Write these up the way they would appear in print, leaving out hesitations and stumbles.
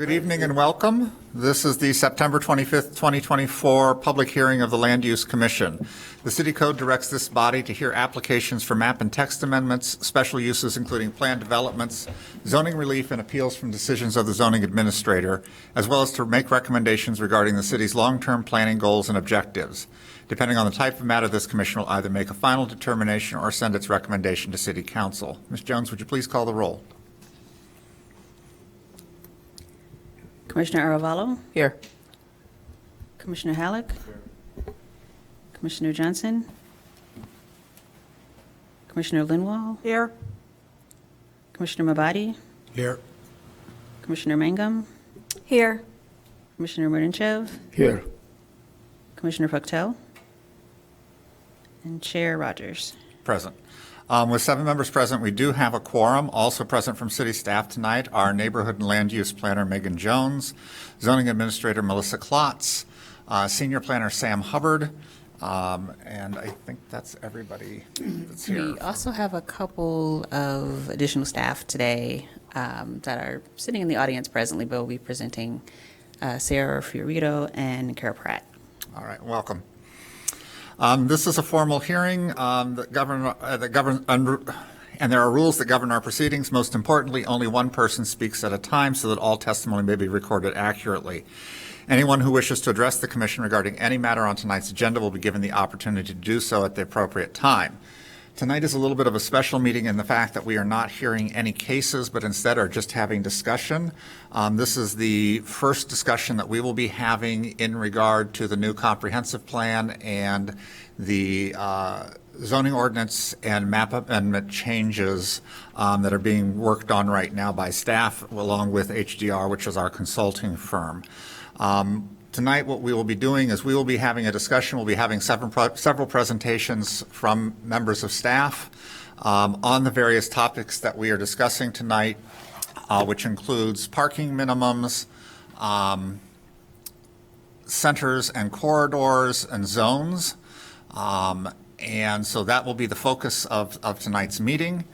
Good evening and welcome. This is the September 25th, 2024 public hearing of the Land Use Commission. The City Code directs this body to hear applications for map and text amendments, special uses including planned developments, zoning relief, and appeals from decisions of the zoning administrator, as well as to make recommendations regarding the city's long-term planning goals and objectives. Depending on the type of matter, this commission will either make a final determination or send its recommendation to City Council. Ms. Jones, would you please call the roll? Commissioner Aravallo? Here. Commissioner Halleck? Here. Commissioner Johnson? Commissioner Linwall? Here. Commissioner Mabadi? Here. Commissioner Mangum? Here. Commissioner Murninchev? Here. Commissioner Puctel? And Chair Rogers. Present. With 7 members present, we do have a quorum. Also present from city staff tonight are Neighborhood and Land Use Planner Megan Jones, Zoning Administrator Melissa Klotz, Senior Planner Sam Hubbard, and I think that's everybody that's here. We also have a couple of additional staff today that are sitting in the audience presently, but will be presenting Sarah Fiorito and Kara Pratt. All right, welcome. This is a formal hearing and there are rules that govern our proceedings. Most importantly, only one person speaks at a time so that all testimony may be recorded accurately. Anyone who wishes to address the commission regarding any matter on tonight's agenda will be given the opportunity to do so at the appropriate time. Tonight is a little bit of a special meeting in the fact that we are not hearing any cases, but instead are just having discussion. This is the first discussion that we will be having in regard to the new comprehensive plan and the zoning ordinance and map amendment changes that are being worked on right now by staff along with HDR, which is our consulting firm. Tonight, what we will be doing is we will be having a discussion. We'll be having several presentations from members of staff on the various topics that we are discussing tonight, which includes parking minimums, centers and corridors and zones. And so that will be the focus of tonight's meeting.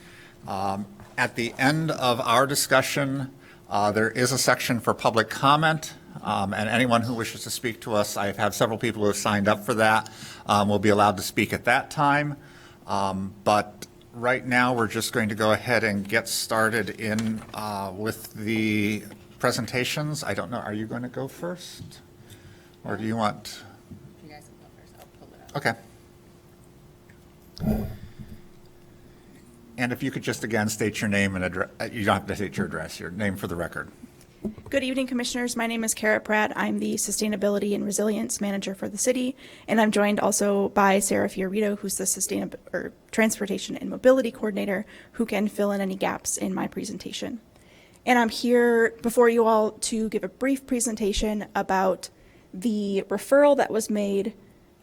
At the end of our discussion, there is a section for public comment. And anyone who wishes to speak to us, I have several people who have signed up for that, will be allowed to speak at that time. But right now, we're just going to go ahead and get started in with the presentations. I don't know, are you going to go first? Or do you want? You guys can go first. I'll pull it up. Okay. And if you could just again state your name and address, you don't have to state your address, your name for the record. Good evening, Commissioners. My name is Kara Pratt. I'm the Sustainability and Resilience Manager for the city, and I'm joined also by Sarah Fiorito, who's the Transportation and Mobility Coordinator, who can fill in any gaps in my presentation. And I'm here before you all to give a brief presentation about the referral that was made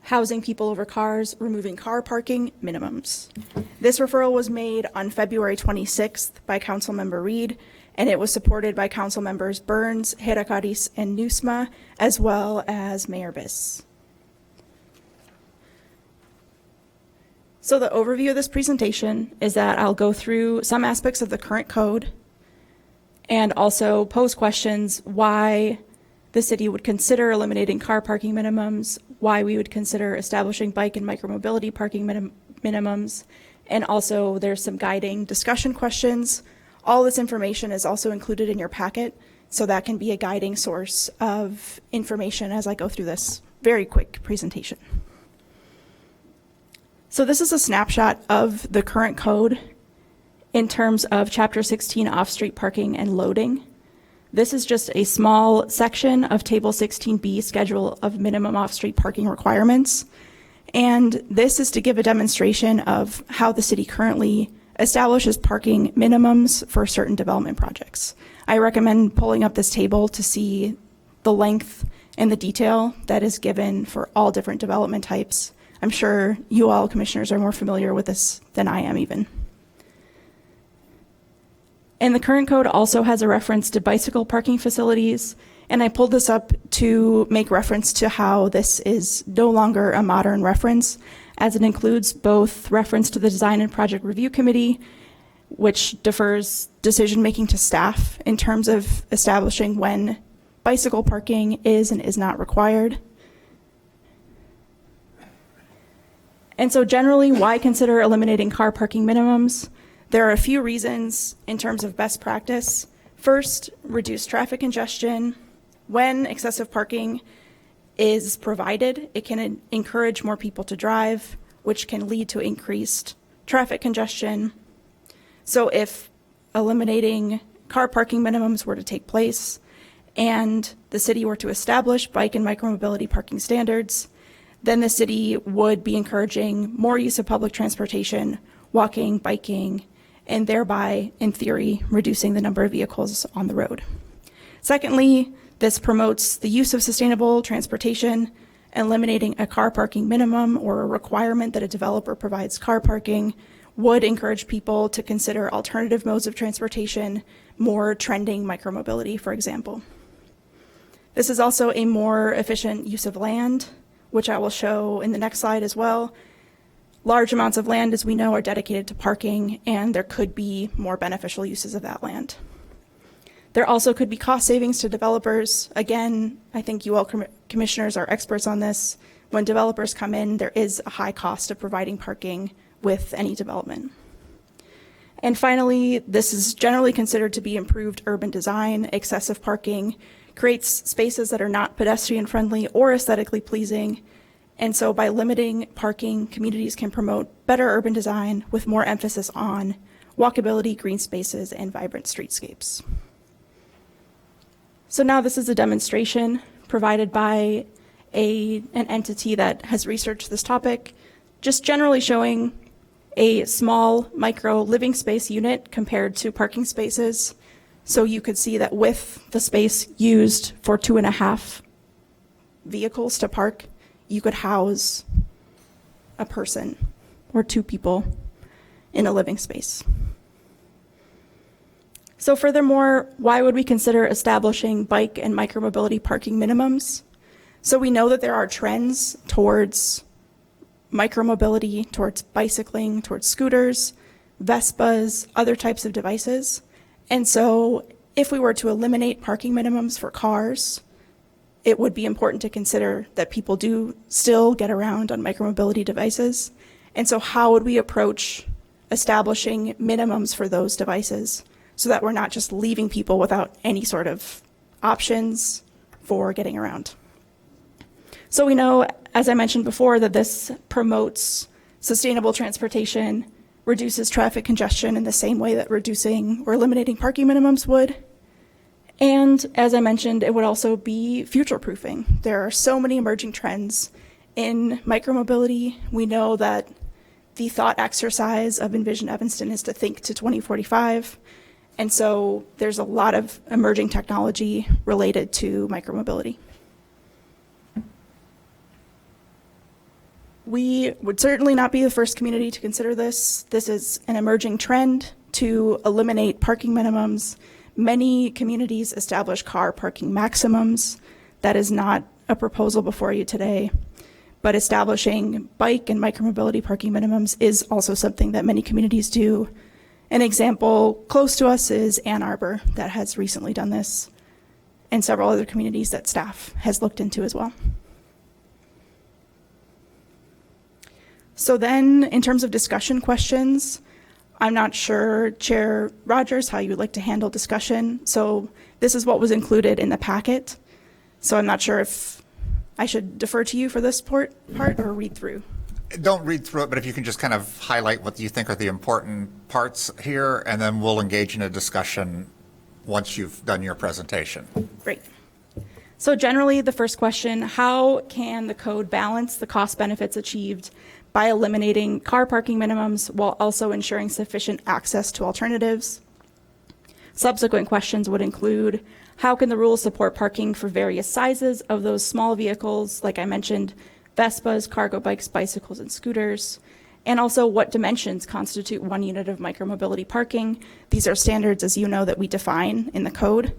housing people over cars, removing car parking minimums. This referral was made on February 26th by Councilmember Reed, and it was supported by Council Members Burns, Heracadis, and Nusma, as well as Mayor Biss. So the overview of this presentation is that I'll go through some aspects of the current code and also pose questions why the city would consider eliminating car parking minimums, why we would consider establishing bike and micromobility parking minimums, and also there's some guiding discussion questions. All this information is also included in your packet, so that can be a guiding source of information as I go through this very quick presentation. So this is a snapshot of the current code in terms of Chapter 16 off-street parking and loading. This is just a small section of Table 16B, Schedule of Minimum Off-Street Parking Requirements. And this is to give a demonstration of how the city currently establishes parking minimums for certain development projects. I recommend pulling up this table to see the length and the detail that is given for all different development types. I'm sure you all commissioners are more familiar with this than I am even. And the current code also has a reference to bicycle parking facilities, and I pulled this up to make reference to how this is no longer a modern reference, as it includes both reference to the Design and Project Review Committee, which defers decision-making to staff in terms of establishing when bicycle parking is and is not required. And so generally, why consider eliminating car parking minimums? There are a few reasons in terms of best practice. First, reduce traffic congestion. When excessive parking is provided, it can encourage more people to drive, which can lead to increased traffic congestion. So if eliminating car parking minimums were to take place and the city were to establish bike and micromobility parking standards, then the city would be encouraging more use of public transportation, walking, biking, and thereby, in theory, reducing the number of vehicles on the road. Secondly, this promotes the use of sustainable transportation. Eliminating a car parking minimum or a requirement that a developer provides car parking would encourage people to consider alternative modes of transportation, more trending micromobility, for example. This is also a more efficient use of land, which I will show in the next slide as well. Large amounts of land, as we know, are dedicated to parking, and there could be more beneficial uses of that land. There also could be cost savings to developers. Again, I think you all commissioners are experts on this. When developers come in, there is a high cost of providing parking with any development. And finally, this is generally considered to be improved urban design. Excessive parking creates spaces that are not pedestrian friendly or aesthetically pleasing. And so by limiting parking, communities can promote better urban design with more emphasis on walkability, green spaces, and vibrant streetscapes. So now this is a demonstration provided by an entity that has researched this topic, just generally showing a small micro living space unit compared to parking spaces. So you could see that with the space used for 2.5 vehicles to park, you could house a person or 2 people in a living space. So furthermore, why would we consider establishing bike and micromobility parking minimums? So we know that there are trends towards micromobility, towards bicycling, towards scooters, Vespas, other types of devices. And so if we were to eliminate parking minimums for cars, it would be important to consider that people do still get around on micromobility devices. And so how would we approach establishing minimums for those devices so that we're not just leaving people without any sort of options for getting around? So we know, as I mentioned before, that this promotes sustainable transportation, reduces traffic congestion in the same way that reducing or eliminating parking minimums would. And as I mentioned, it would also be future-proofing. There are so many emerging trends in micromobility. We know that the thought exercise of Envision Evanston is to think to 2045. And so there's a lot of emerging technology related to micromobility. We would certainly not be the first community to consider this. This is an emerging trend to eliminate parking minimums. Many communities establish car parking maximums. That is not a proposal before you today, but establishing bike and micromobility parking minimums is also something that many communities do. An example close to us is Ann Arbor that has recently done this, and several other communities that staff has looked into as well. So then, in terms of discussion questions, I'm not sure, Chair Rogers, how you would like to handle discussion. So this is what was included in the packet. So I'm not sure if I should defer to you for this part or read through. Don't read through it, but if you can just kind of highlight what you think are the important parts here, and then we'll engage in a discussion once you've done your presentation. Great. So generally, the first question, how can the code balance the cost benefits achieved by eliminating car parking minimums while also ensuring sufficient access to alternatives? Subsequent questions would include, how can the rules support parking for various sizes of those small vehicles, like I mentioned, Vespas, cargo bikes, bicycles, and scooters? And also, what dimensions constitute 1 unit of micromobility parking? These are standards, as you know, that we define in the code.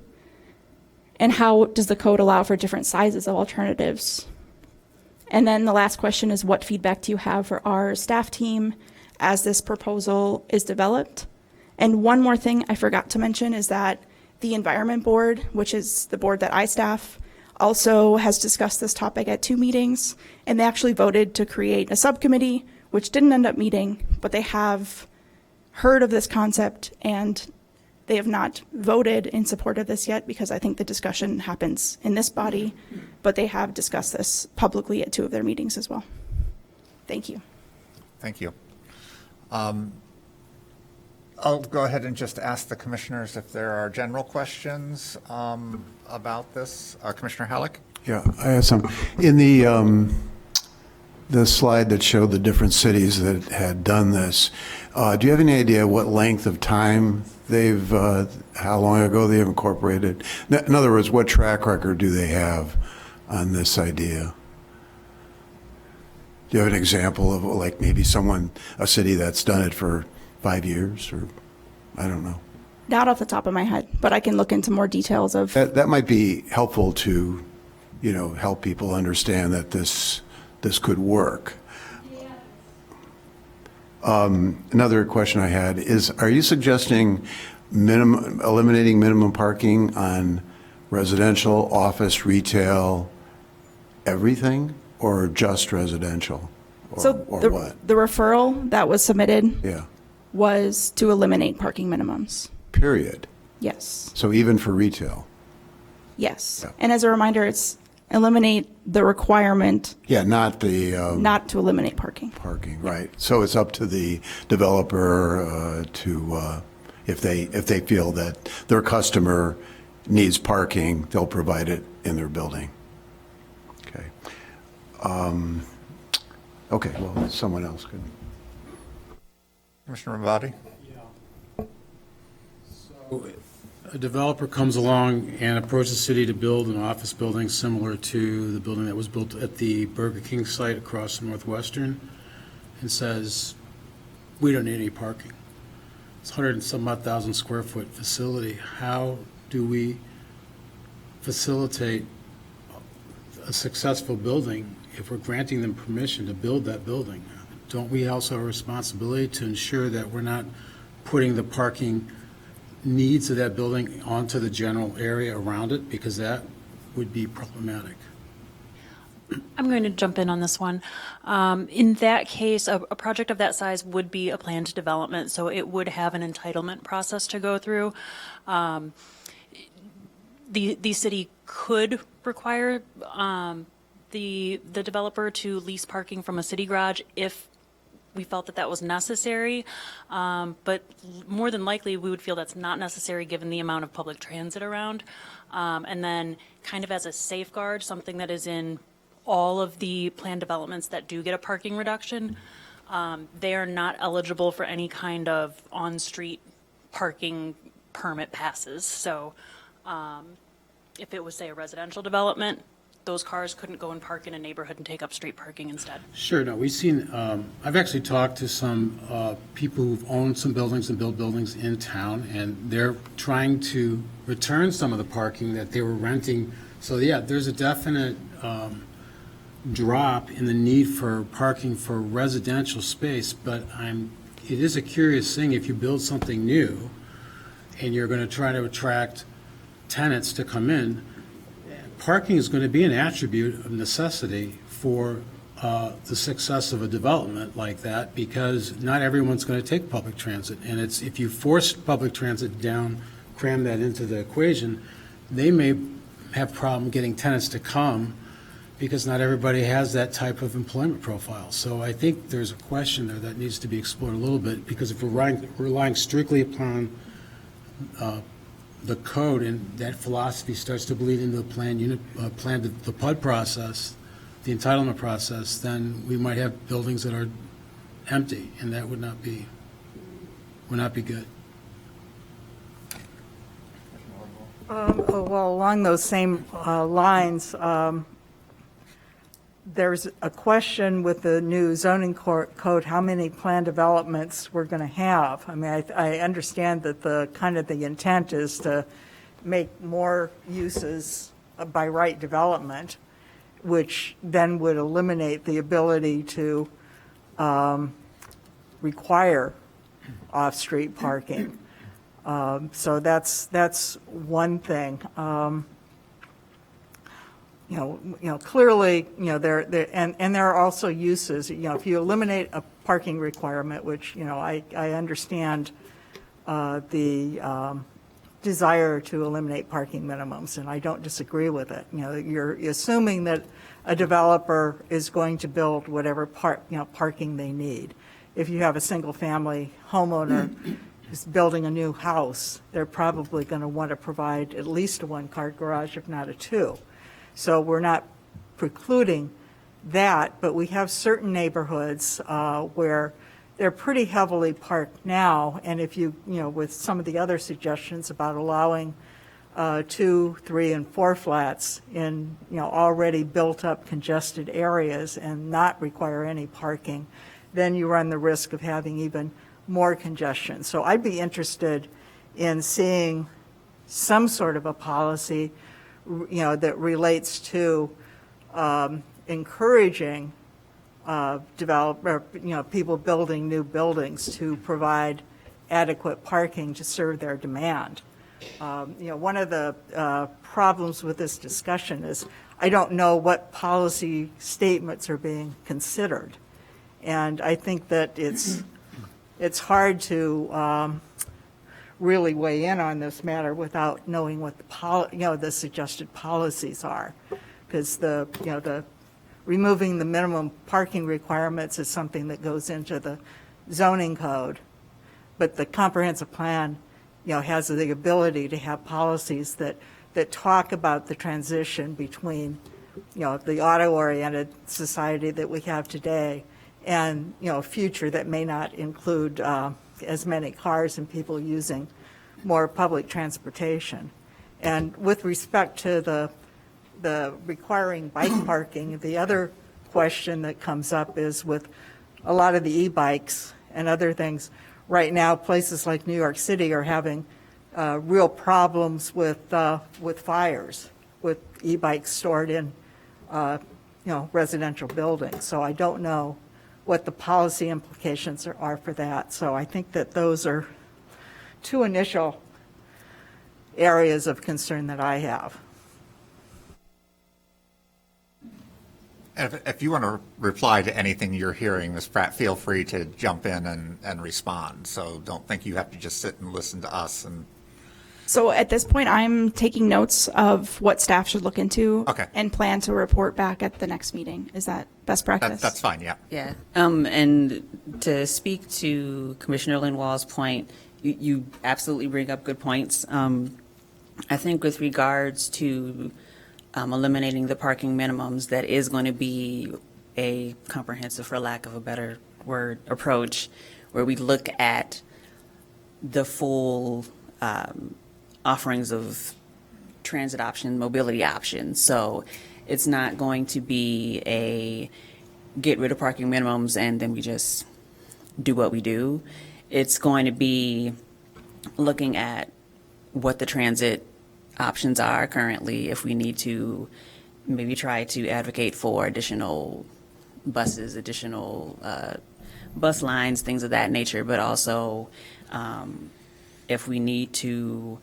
And how does the code allow for different sizes of alternatives? And then the last question is, what feedback do you have for our staff team as this proposal is developed? And one more thing I forgot to mention is that the Environment Board, which is the board that I staff, also has discussed this topic at 2 meetings, and they actually voted to create a subcommittee, which didn't end up meeting, but they have heard of this concept and they have not voted in support of this yet because I think the discussion happens in this body, but they have discussed this publicly at 2 of their meetings as well. Thank you. Thank you. I'll go ahead and just ask the commissioners if there are general questions about this. Commissioner Halleck? Yeah, I have some. In the slide that showed the different cities that had done this, do you have any idea what length of time they've, how long ago they've incorporated? In other words, what track record do they have on this idea? Do you have an example of like maybe a city that's done it for 5 years, or I don't know? Not off the top of my head, but I can look into more details of. That might be helpful to, help people understand that this could work. Another question I had is, are you suggesting eliminating minimum parking on residential, office, retail, everything, or just residential? So or the, what? the referral that was submitted Yeah, was to eliminate parking minimums. period. Yes. So even for retail? Yes. Yeah. And as a reminder, it's eliminate the requirement, Yeah, not the not to eliminate parking. parking, right. So it's up to the developer to, if they feel that their customer needs parking, they'll provide it in their building. Okay. Okay, well, someone else could. Commissioner Ravati? A developer comes along and approaches the city to build an office building similar to the building that was built at the Burger King site across from Northwestern and says, we don't need any parking. It's 100 and some odd thousand square foot facility. How do we facilitate a successful building if we're granting them permission to build that building? Don't we also have a responsibility to ensure that we're not putting the parking needs of that building onto the general area around it, because that would be problematic? I'm going to jump in on this one. In that case, a project of that size would be a planned development, so it would have an entitlement process to go through. The city could require the developer to lease parking from a city garage if we felt that that was necessary, but more than likely, we would feel that's not necessary given the amount of public transit around. And then kind of as a safeguard, something that is in all of the planned developments that do get a parking reduction, they are not eligible for any kind of on-street parking permit passes. So if it was, say, a residential development, those cars couldn't go and park in a neighborhood and take up street parking instead. Sure, no, we've seen, I've actually talked to some people who've owned some buildings and built buildings in town, and they're trying to return some of the parking that they were renting. So yeah, there's a definite drop in the need for parking for residential space, but it is a curious thing if you build something new and you're going to try to attract tenants to come in, parking is going to be an attribute of necessity for the success of a development like that, because not everyone's going to take public transit. And if you force public transit down, cram that into the equation, they may have problem getting tenants to come because not everybody has that type of employment profile. So I think there's a question there that needs to be explored a little bit, because if we're relying strictly upon the code, and that philosophy starts to bleed into the PUD process, the entitlement process, then we might have buildings that are empty, and that would not be good. Well, along those same lines, there's a question with the new zoning code, how many planned developments we're going to have. I mean, I understand that the intent is to make more uses by right development, which then would eliminate the ability to require off-street parking. So that's one thing. Clearly, and there are also uses, if you eliminate a parking requirement, which, I understand the desire to eliminate parking minimums, and I don't disagree with it. You're assuming that a developer is going to build whatever parking they need. If you have a single-family homeowner who's building a new house, they're probably going to want to provide at least a one-car garage, if not a two. So we're not precluding that, but we have certain neighborhoods where they're pretty heavily parked now, and if with some of the other suggestions about allowing 2, 3, and 4 flats in, already built-up congested areas and not require any parking, then you run the risk of having even more congestion. So I'd be interested in seeing some sort of a policy that relates to encouraging people building new buildings to provide adequate parking to serve their demand. One of the problems with this discussion is I don't know what policy statements are being considered. And I think that it's hard to really weigh in on this matter without knowing what the suggested policies are, because the removing the minimum parking requirements is something that goes into the zoning code, but the comprehensive plan has the ability to have policies that talk about the transition between the auto-oriented society that we have today and a future that may not include as many cars and people using more public transportation. And with respect to the requiring bike parking, the other question that comes up is with a lot of the e-bikes and other things. Right now, places like New York City are having real problems with fires, with e-bikes stored in residential buildings. So I don't know what the policy implications are for that. So I think that those are two initial areas of concern that I have. If you want to reply to anything you're hearing, Ms. Pratt, feel free to jump in and respond. So don't think you have to just sit and listen to us. So at this point, I'm taking notes of what staff should look into. Okay. And plan to report back at the next meeting. Is that best practice? That's fine, yeah. Yeah, and to speak to Commissioner Lin-Wall's point, you absolutely bring up good points. I think with regards to eliminating the parking minimums, that is going to be a comprehensive, for lack of a better word, approach, where we look at the full offerings of transit option, mobility options. So it's not going to be a get rid of parking minimums and then we just do what we do. It's going to be looking at what the transit options are currently, if we need to maybe try to advocate for additional buses, additional bus lines, things of that nature, but also if we need to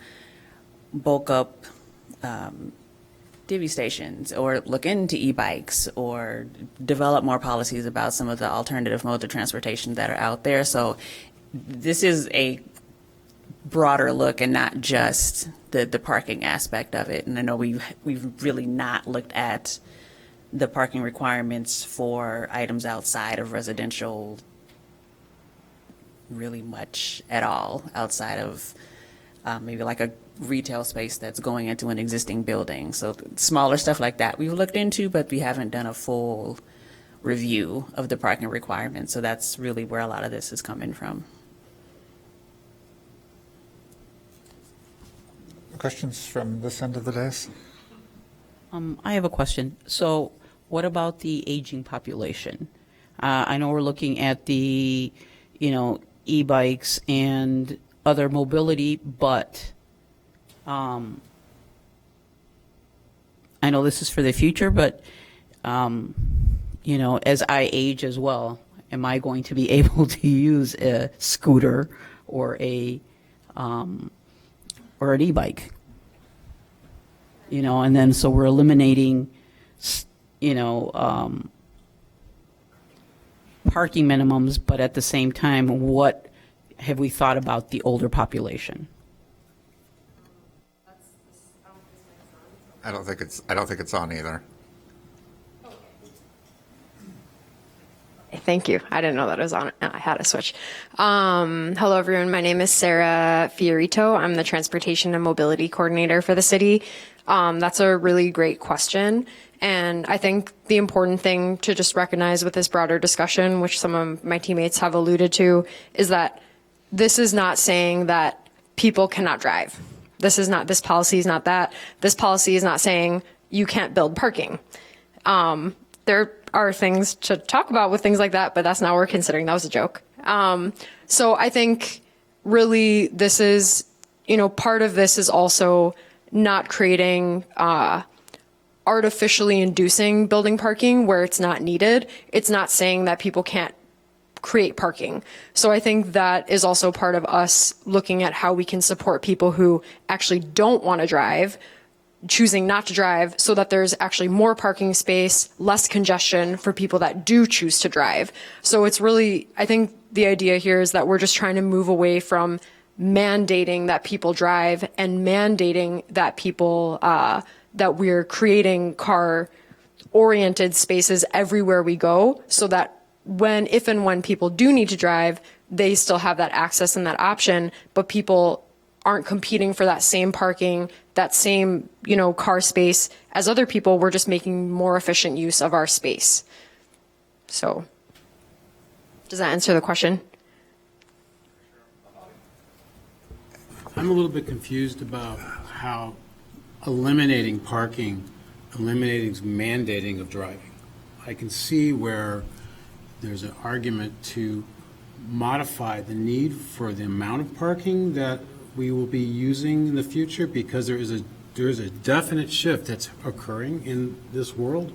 bulk up divvy stations or look into e-bikes or develop more policies about some of the alternative modes of transportation that are out there. So this is a broader look and not just the parking aspect of it. And I know we've really not looked at the parking requirements for items outside of residential really much at all, outside of maybe like a retail space that's going into an existing building. So smaller stuff like that we've looked into, but we haven't done a full review of the parking requirements. So that's really where a lot of this is coming from. Questions from this end of the dais? I have a question. So what about the aging population? I know we're looking at the, e-bikes and other mobility, but I know this is for the future, but, as I age as well, am I going to be able to use a scooter or a or an e-bike. And then so we're eliminating, parking minimums, but at the same time, what have we thought about the older population? I don't think it's on either. Thank you. I didn't know that it was on. I had to switch. Hello, everyone. My name is Sarah Fiorito. I'm the Transportation and Mobility Coordinator for the city. That's a really great question. And I think the important thing to just recognize with this broader discussion, which some of my teammates have alluded to, is that this is not saying that people cannot drive. This policy is not that. This policy is not saying you can't build parking. There are things to talk about with things like that, but that's not what we're considering. That was a joke. So I think really this is, part of this is also not creating artificially inducing building parking where it's not needed. It's not saying that people can't create parking. So I think that is also part of us looking at how we can support people who actually don't want to drive, choosing not to drive, so that there's actually more parking space, less congestion for people that do choose to drive. So it's really, I think the idea here is that we're just trying to move away from mandating that people drive and mandating that people, that we're creating car-oriented spaces everywhere we go, so that if and when people do need to drive, they still have that access and that option, but people aren't competing for that same parking, that same, car space as other people. We're just making more efficient use of our space. So, does that answer the question? I'm a little bit confused about how eliminating parking, eliminating mandating of driving. I can see where there's an argument to modify the need for the amount of parking that we will be using in the future, because there is a definite shift that's occurring in this world.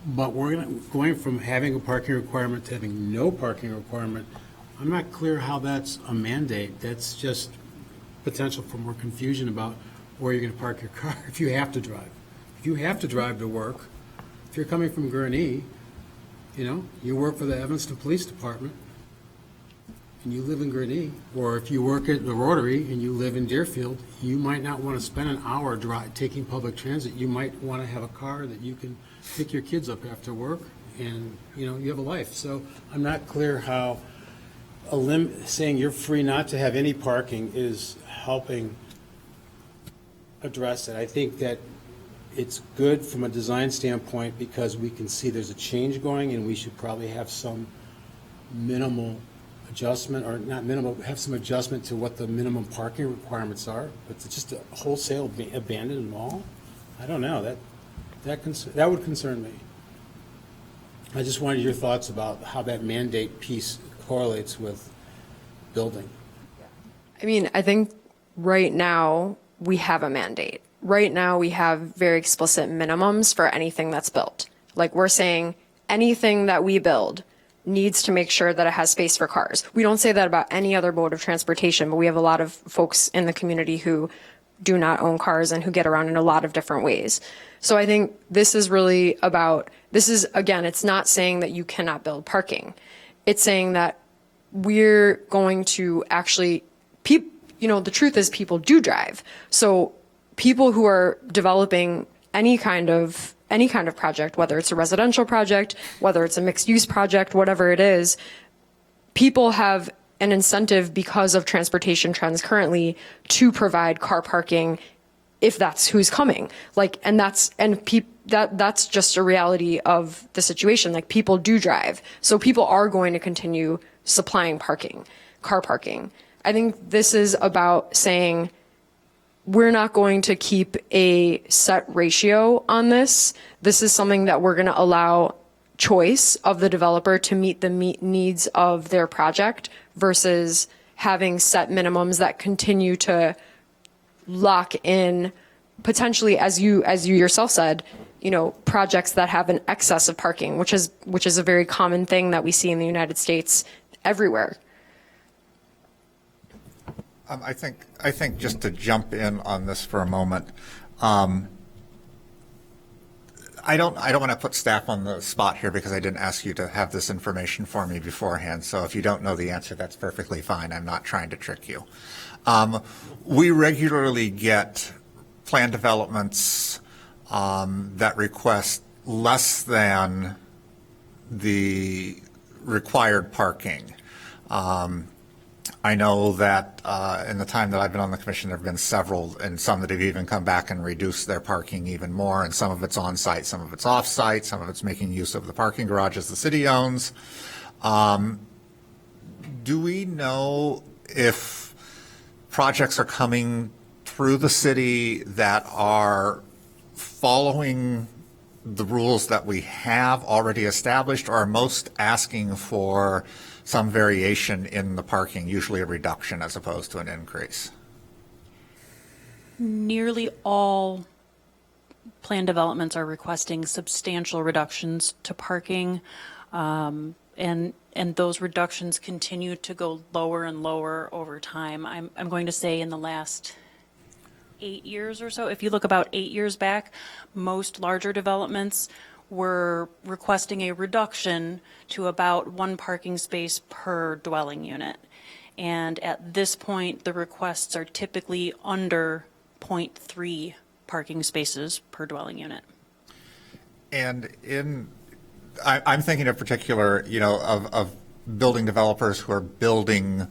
But we're going from having a parking requirement to having no parking requirement. I'm not clear how that's a mandate. That's just potential for more confusion about where you're going to park your car if you have to drive. If you have to drive to work, if you're coming from Gurnee, you work for the Evanston Police Department and you live in Gurnee, or if you work at the Rotary and you live in Deerfield, you might not want to spend an hour taking public transit. You might want to have a car that you can pick your kids up after work, and you have a life. So I'm not clear how saying you're free not to have any parking is helping address it. I think that it's good from a design standpoint because we can see there's a change going, and we should probably have some minimal adjustment, or not minimal, have some adjustment to what the minimum parking requirements are. But to just a wholesale abandon them all, I don't know. That would concern me. I just wanted your thoughts about how that mandate piece correlates with building. I mean, I think right now we have a mandate. Right now we have very explicit minimums for anything that's built. Like, we're saying anything that we build needs to make sure that it has space for cars. We don't say that about any other mode of transportation, but we have a lot of folks in the community who do not own cars and who get around in a lot of different ways. So I think this is really about, again, it's not saying that you cannot build parking. It's saying that we're going to actually, the truth is people do drive. So people who are developing any kind of project, whether it's a residential project, whether it's a mixed use project, whatever it is, people have an incentive because of transportation trends currently to provide car parking if that's who's coming. That's just a reality of the situation. Like, people do drive. So people are going to continue supplying car parking. I think this is about saying, we're not going to keep a set ratio on this. This is something that we're going to allow choice of the developer to meet the needs of their project, versus having set minimums that continue to lock in potentially, as you yourself said, projects that have an excess of parking, which is a very common thing that we see in the United States everywhere. I think just to jump in on this for a moment, I don't want to put staff on the spot here because I didn't ask you to have this information for me beforehand. So if you don't know the answer, that's perfectly fine. I'm not trying to trick you. We regularly get plan developments that request less than the required parking. I know that in the time that I've been on the commission, there have been several, and some that have even come back and reduced their parking even more, and some of it's on-site, some of it's off-site, some of it's making use of the parking garages the city owns. Do we know if projects are coming through the city that are following the rules that we have already established, or are most asking for some variation in the parking, usually a reduction as opposed to an increase? Nearly all plan developments are requesting substantial reductions to parking, and those reductions continue to go lower and lower over time. I'm going to say in the last 8 years or so, if you look about 8 years back, most larger developments were requesting a reduction to about 1 parking space per dwelling unit. And at this point, the requests are typically under 0.3 parking spaces per dwelling unit. And I'm thinking in particular, of building developers who are building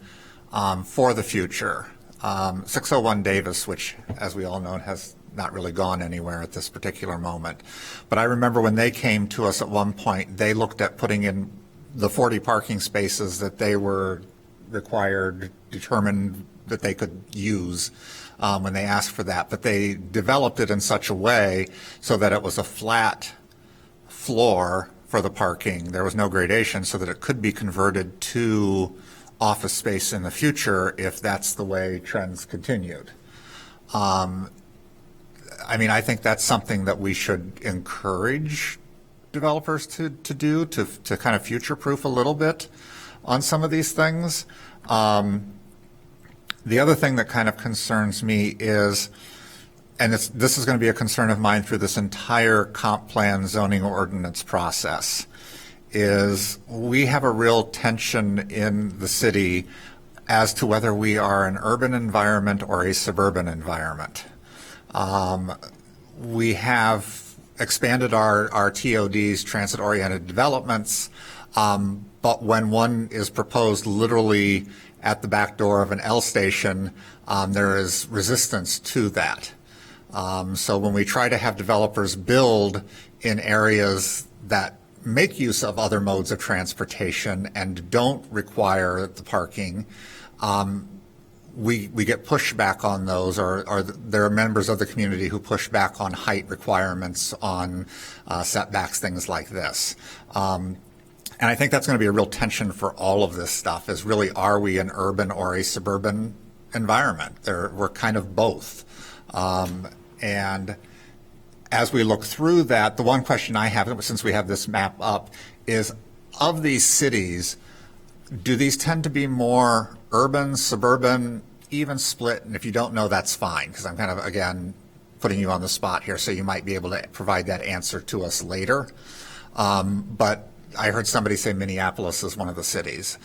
for the future. 601 Davis, which, as we all know, has not really gone anywhere at this particular moment. But I remember when they came to us at one point, they looked at putting in the 40 parking spaces that they were determined that they could use when they asked for that. But they developed it in such a way so that it was a flat floor for the parking. There was no gradation, so that it could be converted to office space in the future if that's the way trends continued. I think that's something that we should encourage developers to do, to kind of future-proof a little bit on some of these things. The other thing that kind of concerns me is, and this is going to be a concern of mine through this entire comp plan zoning ordinance process, is we have a real tension in the city as to whether we are an urban environment or a suburban environment. We have expanded our TODs, transit-oriented developments, but when one is proposed literally at the back door of an L station, there is resistance to that. So when we try to have developers build in areas that make use of other modes of transportation and don't require the parking, we get pushback on those, or there are members of the community who push back on height requirements, on setbacks, things like this. And I think that's going to be a real tension for all of this stuff, is really, are we an urban or a suburban environment? We're kind of both. And as we look through that, the one question I have, since we have this map up, is of these cities, do these tend to be more urban, suburban, even split? And if you don't know, that's fine, because I'm kind of, again, putting you on the spot here, so you might be able to provide that answer to us later. But I heard somebody say Minneapolis is one of the cities.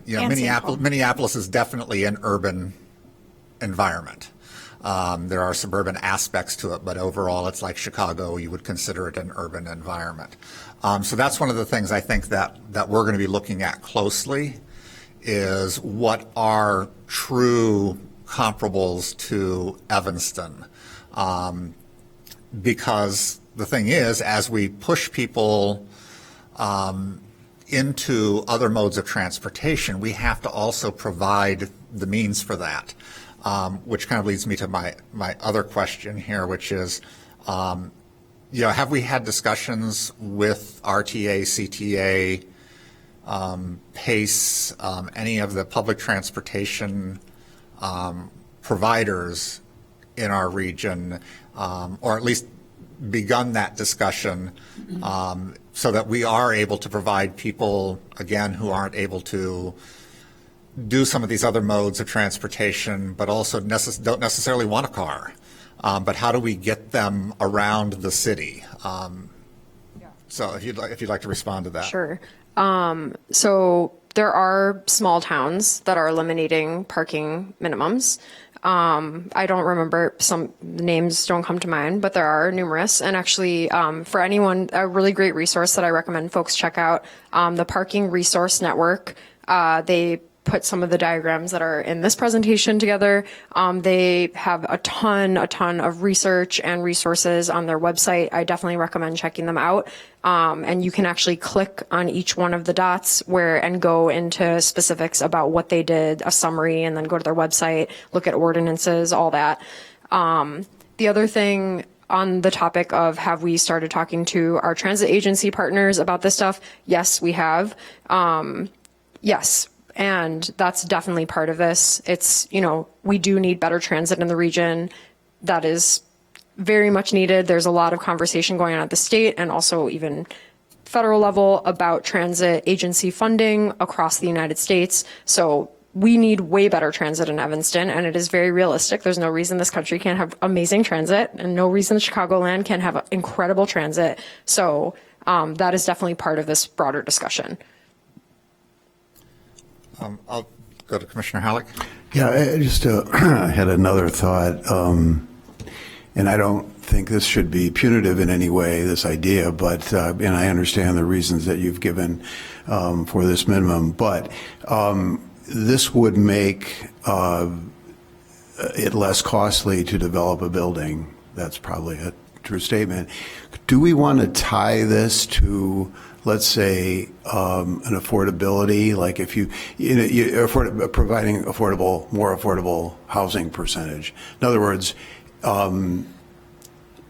Minneapolis is definitely an urban environment. There are suburban aspects to it, but overall it's like Chicago. You would consider it an urban environment. So that's one of the things I think that we're going to be looking at closely, is what are true comparables to Evanston. Because the thing is, as we push people into other modes of transportation, we have to also provide the means for that. Which kind of leads me to my other question here, which is, have we had discussions with RTA, CTA, PACE, any of the public transportation providers in our region, or at least begun that discussion, so that we are able to provide people, again, who aren't able to do some of these other modes of transportation, but also don't necessarily want a car. But how do we get them around the city? So if you'd like to respond to that. Sure. So there are small towns that are eliminating parking minimums. I don't remember, some names don't come to mind, but there are numerous. And actually, for anyone, a really great resource that I recommend folks check out, the Parking Resource Network. They put some of the diagrams that are in this presentation together. They have a ton of research and resources on their website. I definitely recommend checking them out. And you can actually click on each one of the dots and go into specifics about what they did, a summary, and then go to their website, look at ordinances, all that. The other thing on the topic of, have we started talking to our transit agency partners about this stuff? Yes, we have. Yes. And that's definitely part of this. It's, we do need better transit in the region. That is very much needed. There's a lot of conversation going on at the state and also even federal level about transit agency funding across the United States. So we need way better transit in Evanston, and it is very realistic. There's no reason this country can't have amazing transit, and no reason Chicagoland can't have incredible transit. So that is definitely part of this broader discussion. I'll go to Commissioner Halleck. Yeah, I just had another thought, and I don't think this should be punitive in any way, this idea, but, and I understand the reasons that you've given for this minimum, but this would make it less costly to develop a building. That's probably a true statement. Do we want to tie this to, let's say, an affordability, like if providing more affordable housing percentage? In other words,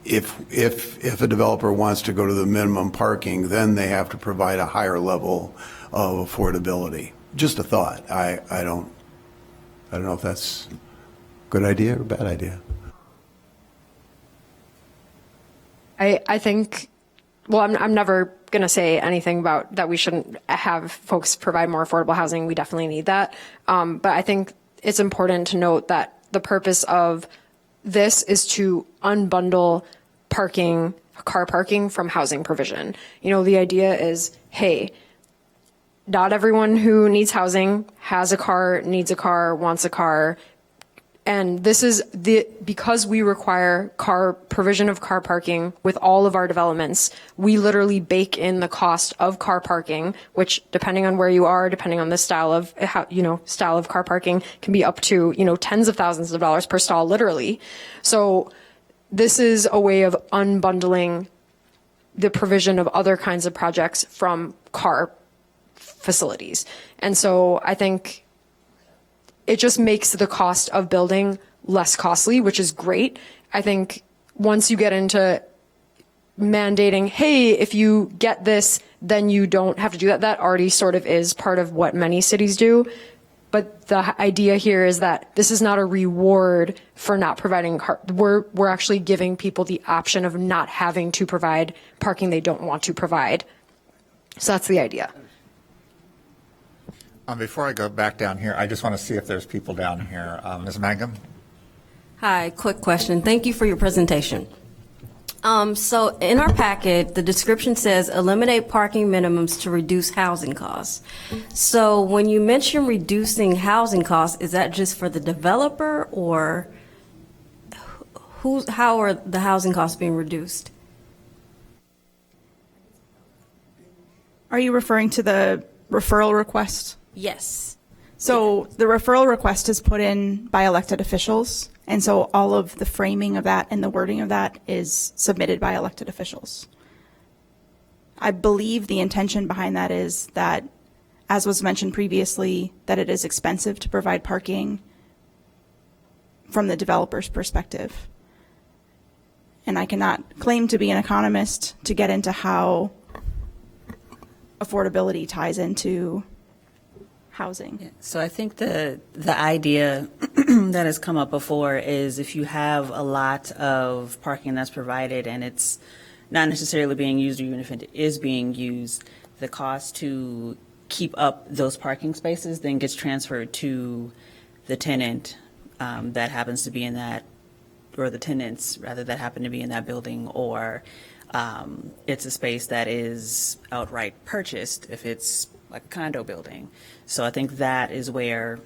if a developer wants to go to the minimum parking, then they have to provide a higher level of affordability. Just a thought. I don't know if that's a good idea or a bad idea. I think, well, I'm never going to say anything about that we shouldn't have folks provide more affordable housing. We definitely need that. But I think it's important to note that the purpose of this is to unbundle car parking from housing provision. The idea is, hey, not everyone who needs housing has a car, needs a car, wants a car. And this is because we require provision of car parking with all of our developments, we literally bake in the cost of car parking, which depending on where you are, depending on the style of car parking, can be up to, tens of thousands of dollars per stall, literally. So this is a way of unbundling the provision of other kinds of projects from car facilities. And so I think it just makes the cost of building less costly, which is great. I think once you get into mandating, hey, if you get this, then you don't have to do that, that already sort of is part of what many cities do. But the idea here is that this is not a reward for not providing we're actually giving people the option of not having to provide parking they don't want to provide. So that's the idea. Before I go back down here, I just want to see if there's people down here. Ms. Mangum? Hi, quick question. Thank you for your presentation. So in our packet, the description says eliminate parking minimums to reduce housing costs. So when you mention reducing housing costs, is that just for the developer, or how are the housing costs being reduced? Are you referring to the referral request? Yes. So the referral request is put in by elected officials, and so all of the framing of that and the wording of that is submitted by elected officials. I believe the intention behind that is that, as was mentioned previously, that it is expensive to provide parking from the developer's perspective. And I cannot claim to be an economist to get into how affordability ties into housing. So I think the idea that has come up before is if you have a lot of parking that's provided and it's not necessarily being used, or even if it is being used, the cost to keep up those parking spaces then gets transferred to the tenant that happens to be in that, or the tenants rather that happen to be in that building, or it's a space that is outright purchased if it's like a condo building. So I think that is where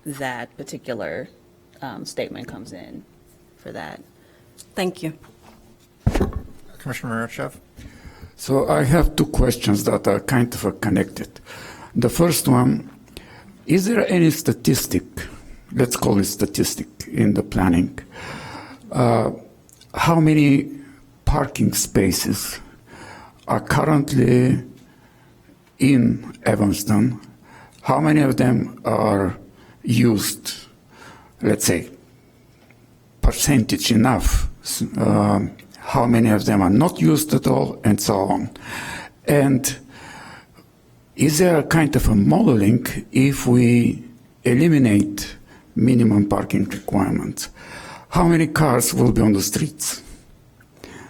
that particular statement comes in for that. Thank you. Commissioner Merchev? So I have two questions that are kind of connected. The first one, is there any statistic, let's call it statistic in the planning, how many parking spaces are currently in Evanston? How many of them are used, let's say, percentage enough? How many of them are not used at all, and so on. And is there a kind of a modeling if we eliminate minimum parking requirements? How many cars will be on the streets?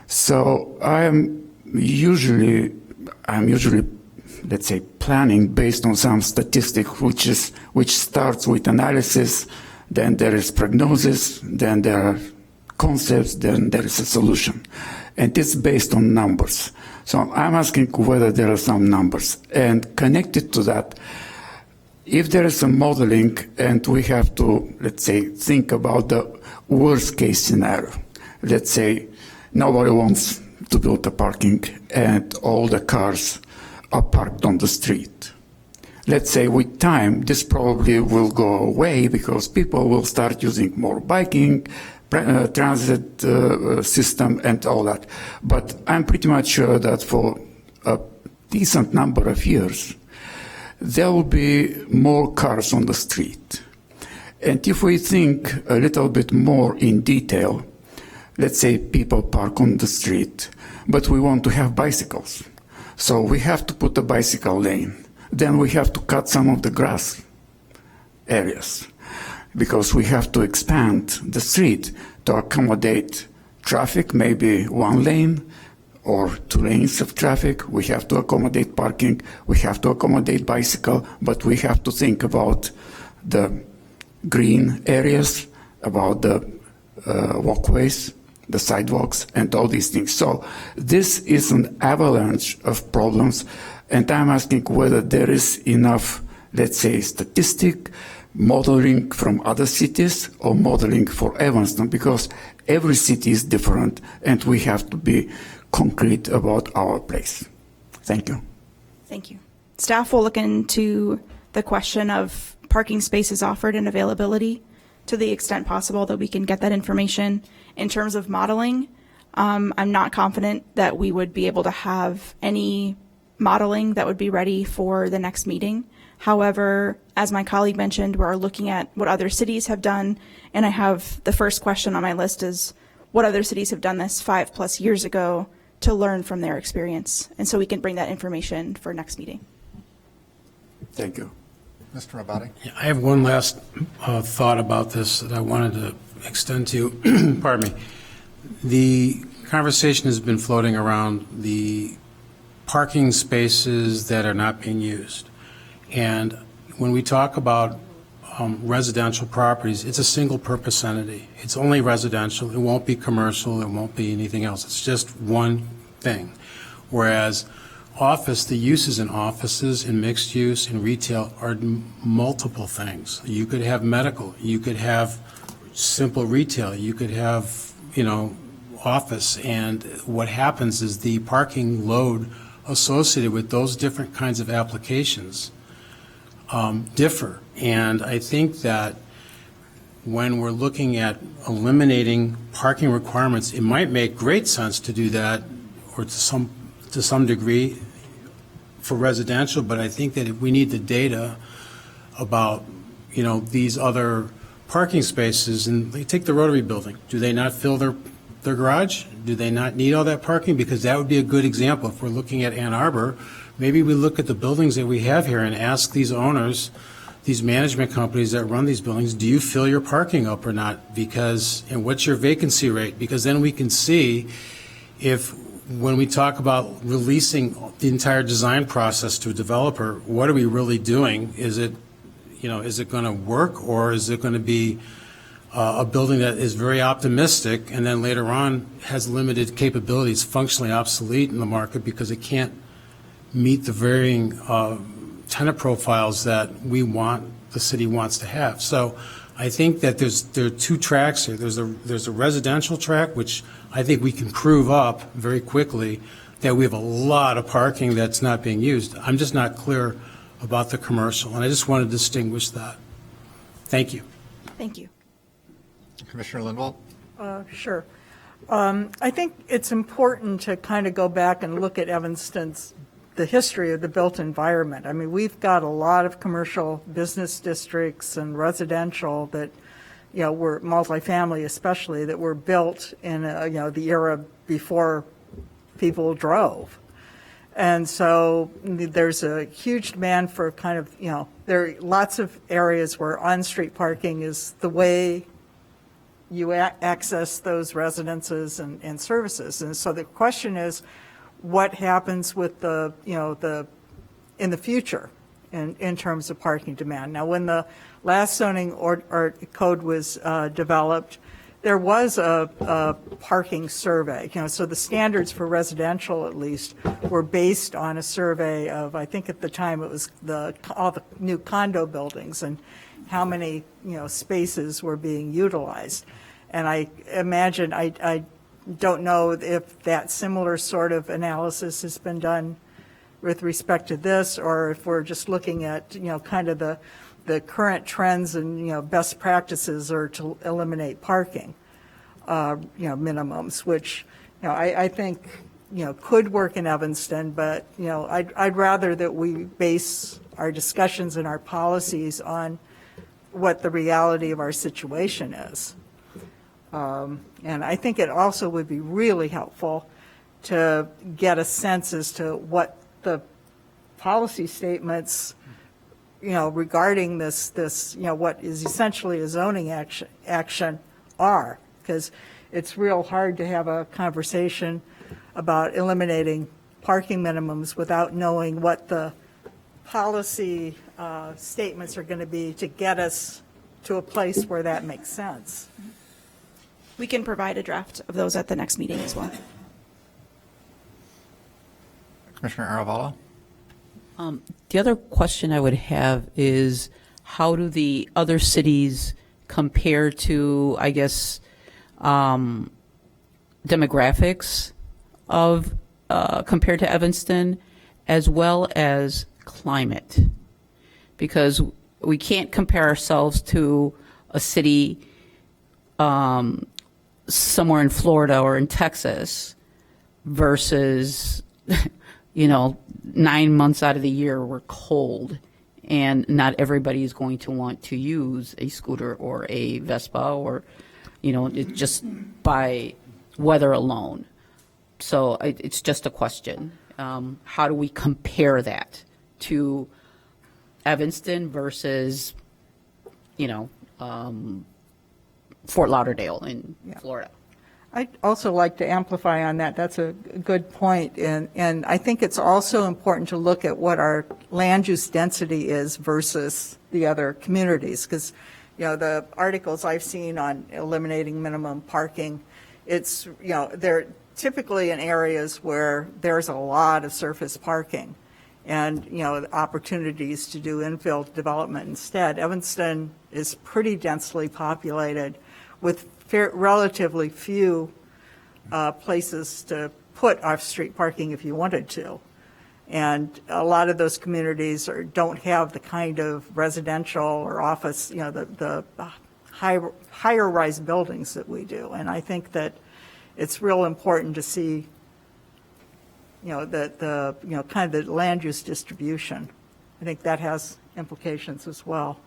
So I'm usually, let's say, planning based on some statistic which starts with analysis, then there is prognosis, then there are concepts, then there is a solution. And it's based on numbers. So I'm asking whether there are some numbers. And connected to that, if there is a modeling and we have to, let's say, think about the worst case scenario. Let's say nobody wants to build a parking and all the cars are parked on the street. Let's say with time, this probably will go away because people will start using more biking, transit system and all that. But I'm pretty much sure that for a decent number of years, there will be more cars on the street. And if we think a little bit more in detail, let's say people park on the street, but we want to have bicycles. So we have to put a bicycle lane. Then we have to cut some of the grass areas, because we have to expand the street to accommodate traffic, maybe one lane or 2 lanes of traffic. We have to accommodate parking, we have to accommodate bicycle, but we have to think about the green areas, about the walkways, the sidewalks, and all these things. So this is an avalanche of problems, and I'm asking whether there is enough, let's say, statistic, modeling from other cities or modeling for Evanston, because every city is different and we have to be concrete about our place. Thank you. Thank you. Staff will look into the question of parking spaces offered and availability to the extent possible that we can get that information. In terms of modeling, I'm not confident that we would be able to have any modeling that would be ready for the next meeting. However, as my colleague mentioned, we're looking at what other cities have done, and I have the first question on my list is what other cities have done this 5+ years ago to learn from their experience, and so we can bring that information for next meeting. Thank you. Mr. Rabati? I have one last thought about this that I wanted to extend to, pardon me. The conversation has been floating around the parking spaces that are not being used. And when we talk about residential properties, it's a single-purpose entity. It's only residential. It won't be commercial. It won't be anything else. It's just one thing. Whereas office, the uses in offices, in mixed use, in retail are multiple things. You could have medical. You could have simple retail. You could have, office. And what happens is the parking load associated with those different kinds of applications differ. And I think that when we're looking at eliminating parking requirements, it might make great sense to do that, or to some degree for residential, but I think that if we need the data about, these other parking spaces, and they take the Rotary building, do they not fill their garage? Do they not need all that parking? Because that would be a good example. If we're looking at Ann Arbor, maybe we look at the buildings that we have here and ask these owners, these management companies that run these buildings, do you fill your parking up or not? And what's your vacancy rate? Because then we can see if when we talk about releasing the entire design process to a developer, what are we really doing? Is it going to work, or is it going to be a building that is very optimistic and then later on has limited capabilities, functionally obsolete in the market because it can't meet the varying tenant profiles that the city wants to have? So I think that there are two tracks here. There's a residential track, which I think we can prove up very quickly that we have a lot of parking that's not being used. I'm just not clear about the commercial, and I just want to distinguish that. Thank you. Thank you. Commissioner Lindwall? Sure. I think it's important to kind of go back and look at Evanston's, the history of the built environment. I mean, we've got a lot of commercial business districts and residential that, were multifamily especially, that were built in, the era before people drove. And so there's a huge demand for kind of, there are lots of areas where on-street parking is the way you access those residences and services. And so the question is, what happens with in the future in terms of parking demand? Now, when the last zoning code was developed, there was a parking survey. So the standards for residential, at least, were based on a survey of, I think at the time it was all the new condo buildings and how many spaces were being utilized. And I imagine, I don't know if that similar sort of analysis has been done with respect to this, or if we're just looking at kind of the current trends and best practices are to eliminate parking minimums, which I think could work in Evanston, but I'd rather that we base our discussions and our policies on what the reality of our situation is. And I think it also would be really helpful to get a sense as to what the policy statements, regarding this, what is essentially a zoning action are, because it's real hard to have a conversation about eliminating parking minimums without knowing what the policy statements are going to be to get us to a place where that makes sense. We can provide a draft of those at the next meeting as well. Commissioner Aravallo? The other question I would have is, how do the other cities compare to, I guess, demographics of compared to Evanston, as well as climate? Because we can't compare ourselves to a city somewhere in Florida or in Texas versus 9 months out of the year we're cold, and not everybody is going to want to use a scooter or a Vespa or just by weather alone. So it's just a question. How do we compare that to Evanston versus Fort Lauderdale in Florida? I'd also like to amplify on that. That's a good point. And I think it's also important to look at what our land use density is versus the other communities. Because, the articles I've seen on eliminating minimum parking, it's, they're typically in areas where there's a lot of surface parking and, opportunities to do infill development instead. Evanston is pretty densely populated with relatively few places to put off-street parking if you wanted to. And a lot of those communities don't have the kind of residential or office, the higher rise buildings that we do. And I think that it's real important to see, kind of the land use distribution. I think that has implications as well.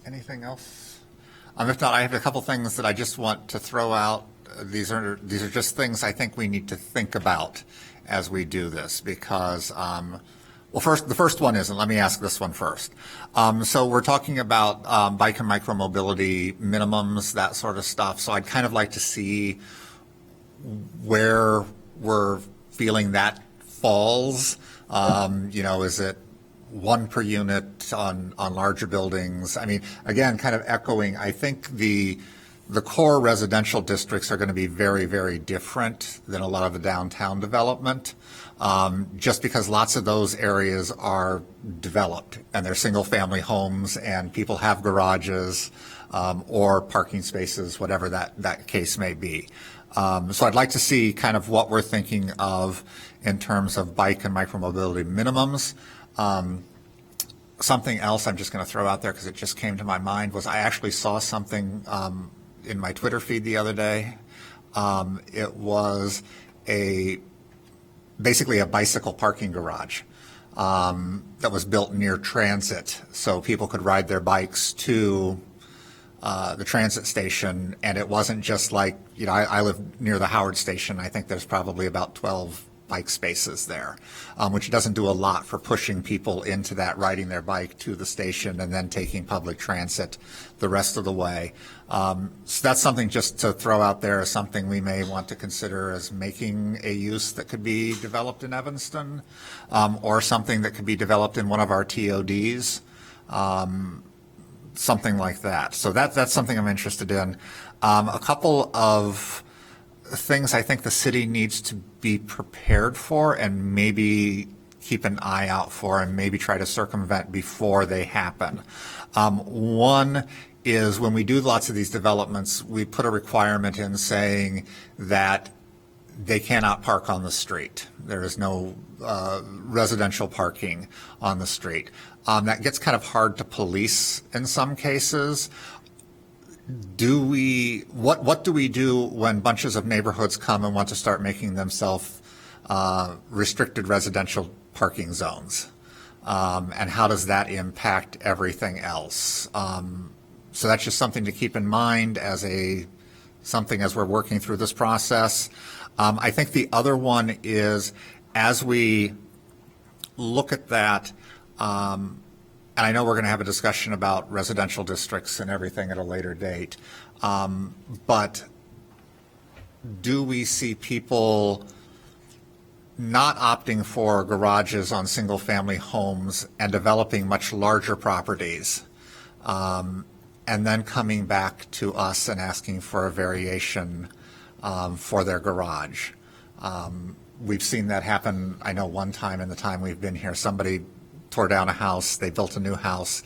Anything else? If not, I have a couple things that I just want to throw out. These are just things I think we need to think about as we do this, because Well, the first one isn't. Let me ask this one first. So we're talking about bike and micromobility minimums, that sort of stuff. So I'd kind of like to see where we're feeling that falls. Is it one per unit on larger buildings? I mean, again, kind of echoing, I think the core residential districts are going to be very, very different than a lot of the downtown development, just because lots of those areas are developed and they're single-family homes and people have garages or parking spaces, whatever that case may be. So I'd like to see kind of what we're thinking of in terms of bike and micromobility minimums. Something else I'm just going to throw out there because it just came to my mind was I actually saw something in my Twitter feed the other day. It was basically a bicycle parking garage that was built near transit, so people could ride their bikes to the transit station, and it wasn't just like, I live near the Howard Station. I think there's probably about 12 bike spaces there, which doesn't do a lot for pushing people into that, riding their bike to the station and then taking public transit the rest of the way. So that's something just to throw out there as something we may want to consider as making a use that could be developed in Evanston, or something that could be developed in one of our TODs, something like that. So that's something I'm interested in. A couple of things I think the city needs to be prepared for and maybe keep an eye out for and maybe try to circumvent before they happen. One is when we do lots of these developments, we put a requirement in saying that they cannot park on the street. There is no residential parking on the street. That gets kind of hard to police in some cases. What do we do when bunches of neighborhoods come and want to start making themselves restricted residential parking zones? And how does that impact everything else? So that's just something to keep in mind as we're working through this process. I think the other one is, as we look at that, and I know we're going to have a discussion about residential districts and everything at a later date, but do we see people not opting for garages on single-family homes and developing much larger properties, and then coming back to us and asking for a variation for their garage? We've seen that happen. I know one time in the time we've been here, somebody tore down a house, they built a new house.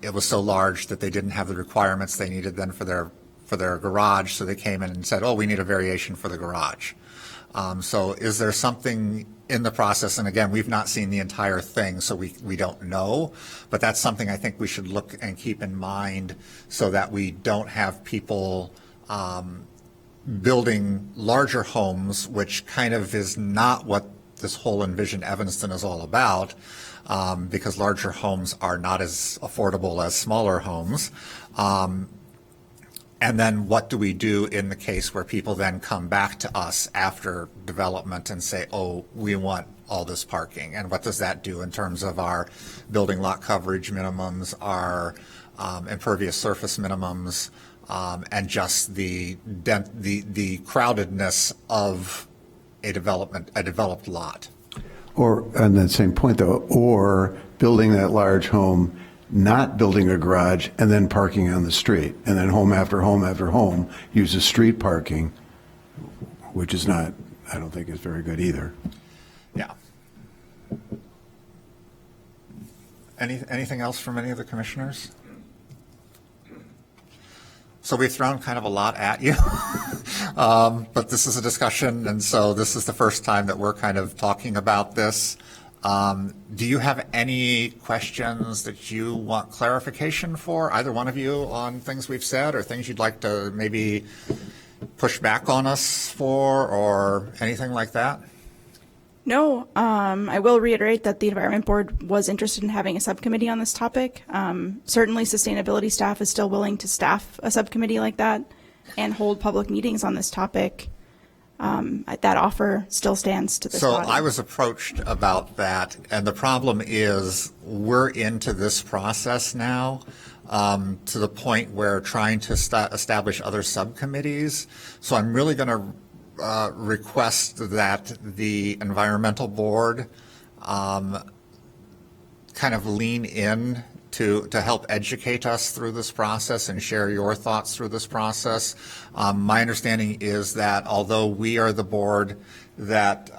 It was so large that they didn't have the requirements they needed then for their garage, so they came in and said, we need a variation for the garage. So is there something in the process, and again, we've not seen the entire thing, so we don't know, but that's something I think we should look and keep in mind so that we don't have people building larger homes, which kind of is not what this whole Envision Evanston is all about, because larger homes are not as affordable as smaller homes. And then what do we do in the case where people then come back to us after development and say, we want all this parking? And what does that do in terms of our building lot coverage minimums, our impervious surface minimums, and just the crowdedness of a developed lot? Or, on that same point though, or building that large home, not building a garage, and then parking on the street, and then home after home after home uses street parking, which is not, I don't think is very good either. Yeah. Anything else from any of the commissioners? So we've thrown kind of a lot at you, but this is a discussion, and so this is the first time that we're kind of talking about this. Do you have any questions that you want clarification for, either one of you, on things we've said or things you'd like to maybe push back on us for or anything like that? No, I will reiterate that the Environment Board was interested in having a subcommittee on this topic. Certainly, sustainability staff is still willing to staff a subcommittee like that and hold public meetings on this topic. that offer still stands to this So body. I was approached about that, and the problem is we're into this process now to the point where trying to establish other subcommittees. So I'm really going to request that the environmental board kind of lean in to help educate us through this process and share your thoughts through this process. My understanding is that although we are the board that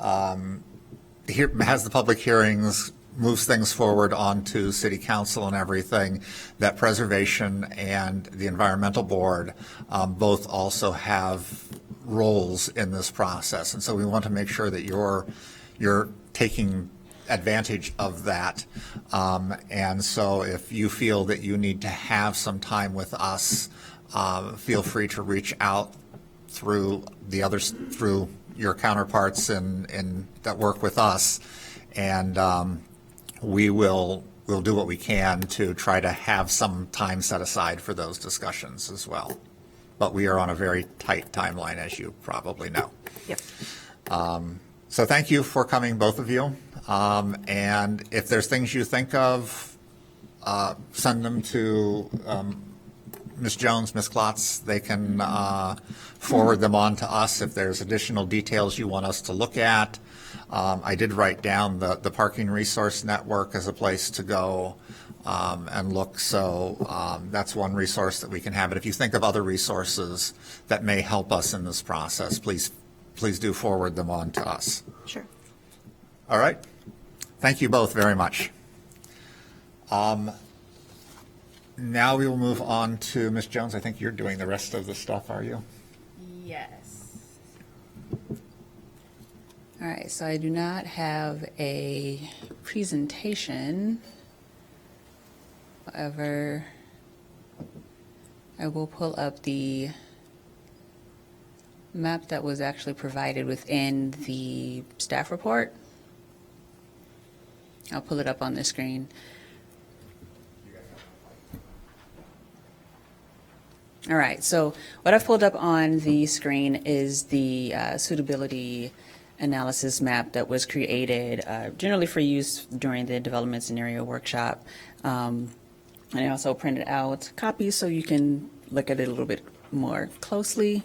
has the public hearings, moves things forward onto city council and everything, that preservation and the environmental board both also have roles in this process. And so we want to make sure that you're taking advantage of that. And so if you feel that you need to have some time with us, feel free to reach out through the others, through your counterparts in that work with us. And we'll do what we can to try to have some time set aside for those discussions as well. But we are on a very tight timeline, as you probably know. Yep. So thank you for coming, both of you. And if there's things you think of, send them to Ms. Jones, Ms. Klotz. They can forward them on to us if there's additional details you want us to look at. I did write down the Parking Resource Network as a place to go and look. So that's one resource that we can have. But if you think of other resources that may help us in this process, please do forward them on to us. Sure. All right. Thank you both very much. Now we will move on to Ms. Jones. I think you're doing the rest of the stuff, are you? Yes. All right, so I do not have a presentation. However, I will pull up the map that was actually provided within the staff report. I'll pull it up on the screen. All right, so what I've pulled up on the screen is the suitability analysis map that was created generally for use during the development scenario workshop. And I also printed out copies so you can look at it a little bit more closely.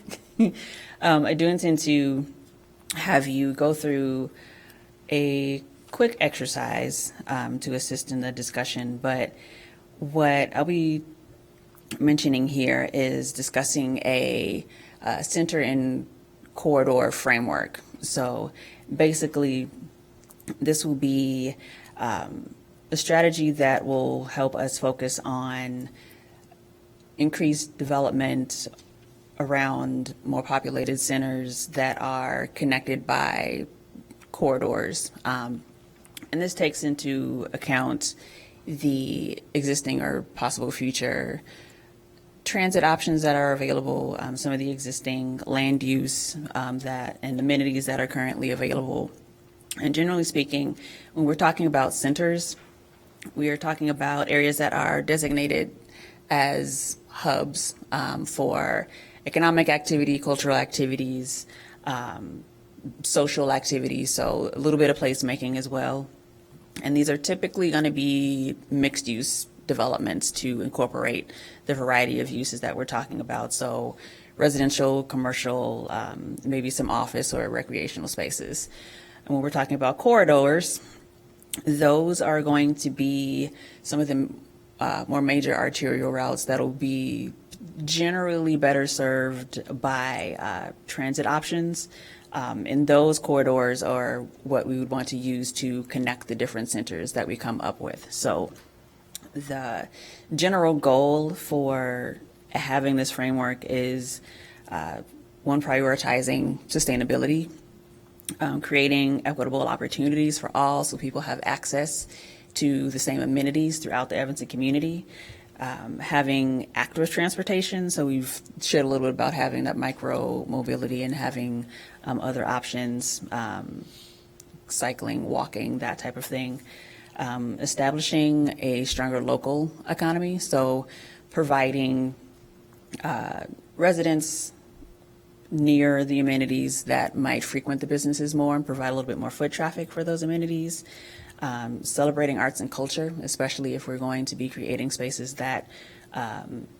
I do intend to have you go through a quick exercise to assist in the discussion, but what I'll be mentioning here is discussing a center and corridor framework. So basically, this will be a strategy that will help us focus on increased development around more populated centers that are connected by corridors. And this takes into account the existing or possible future transit options that are available, some of the existing land use that and amenities that are currently available. And generally speaking, when we're talking about centers, we are talking about areas that are designated as hubs for economic activity, cultural activities, social activities, so a little bit of placemaking as well. And these are typically going to be mixed use developments to incorporate the variety of uses that we're talking about. So residential, commercial, maybe some office or recreational spaces. And when we're talking about corridors, those are going to be some of the more major arterial routes that will be generally better served by transit options. And those corridors are what we would want to use to connect the different centers that we come up with. So the general goal for having this framework is one, prioritizing sustainability, creating equitable opportunities for all so people have access to the same amenities throughout the Evanston community, having active transportation. So we've shared a little bit about having that micro mobility and having other options, cycling, walking, that type of thing. Establishing a stronger local economy, so providing residents near the amenities that might frequent the businesses more and provide a little bit more foot traffic for those amenities. Celebrating arts and culture, especially if we're going to be creating spaces that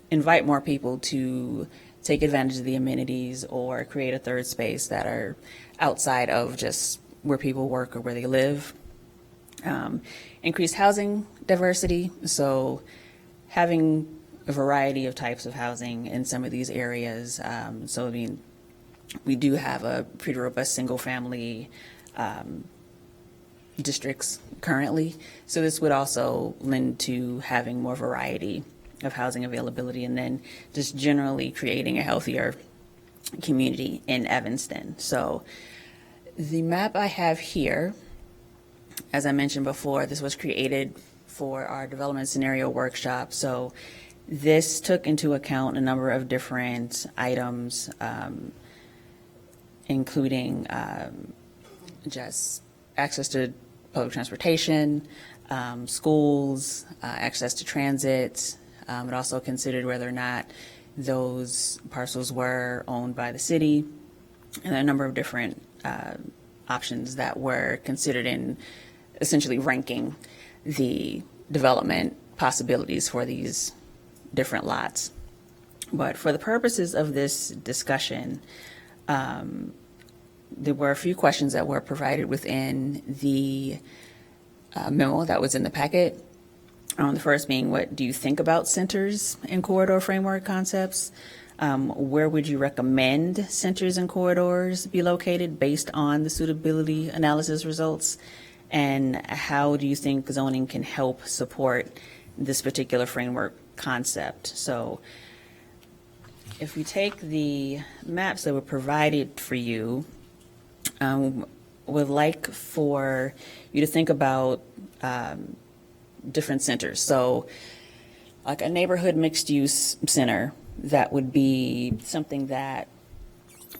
invite more people to take advantage of the amenities or create a third space that are outside of just where people work or where they live. Increased housing diversity, so having a variety of types of housing in some of these areas. So I mean, we do have a pretty robust single-family districts currently. So this would also lend to having more variety of housing availability, and then just generally creating a healthier community in Evanston. So the map I have here, as I mentioned before, this was created for our development scenario workshop. So this took into account a number of different items, including just access to public transportation, schools, access to transit. It also considered whether or not those parcels were owned by the city, and a number of different options that were considered in essentially ranking the development possibilities for these different lots. But for the purposes of this discussion, there were a few questions that were provided within the memo that was in the packet. The first being, what do you think about centers and corridor framework concepts? Where would you recommend centers and corridors be located based on the suitability analysis results? And how do you think zoning can help support this particular framework concept? So if we take the maps that were provided for you, would like for you to think about different centers. So like a neighborhood mixed use center, that would be something that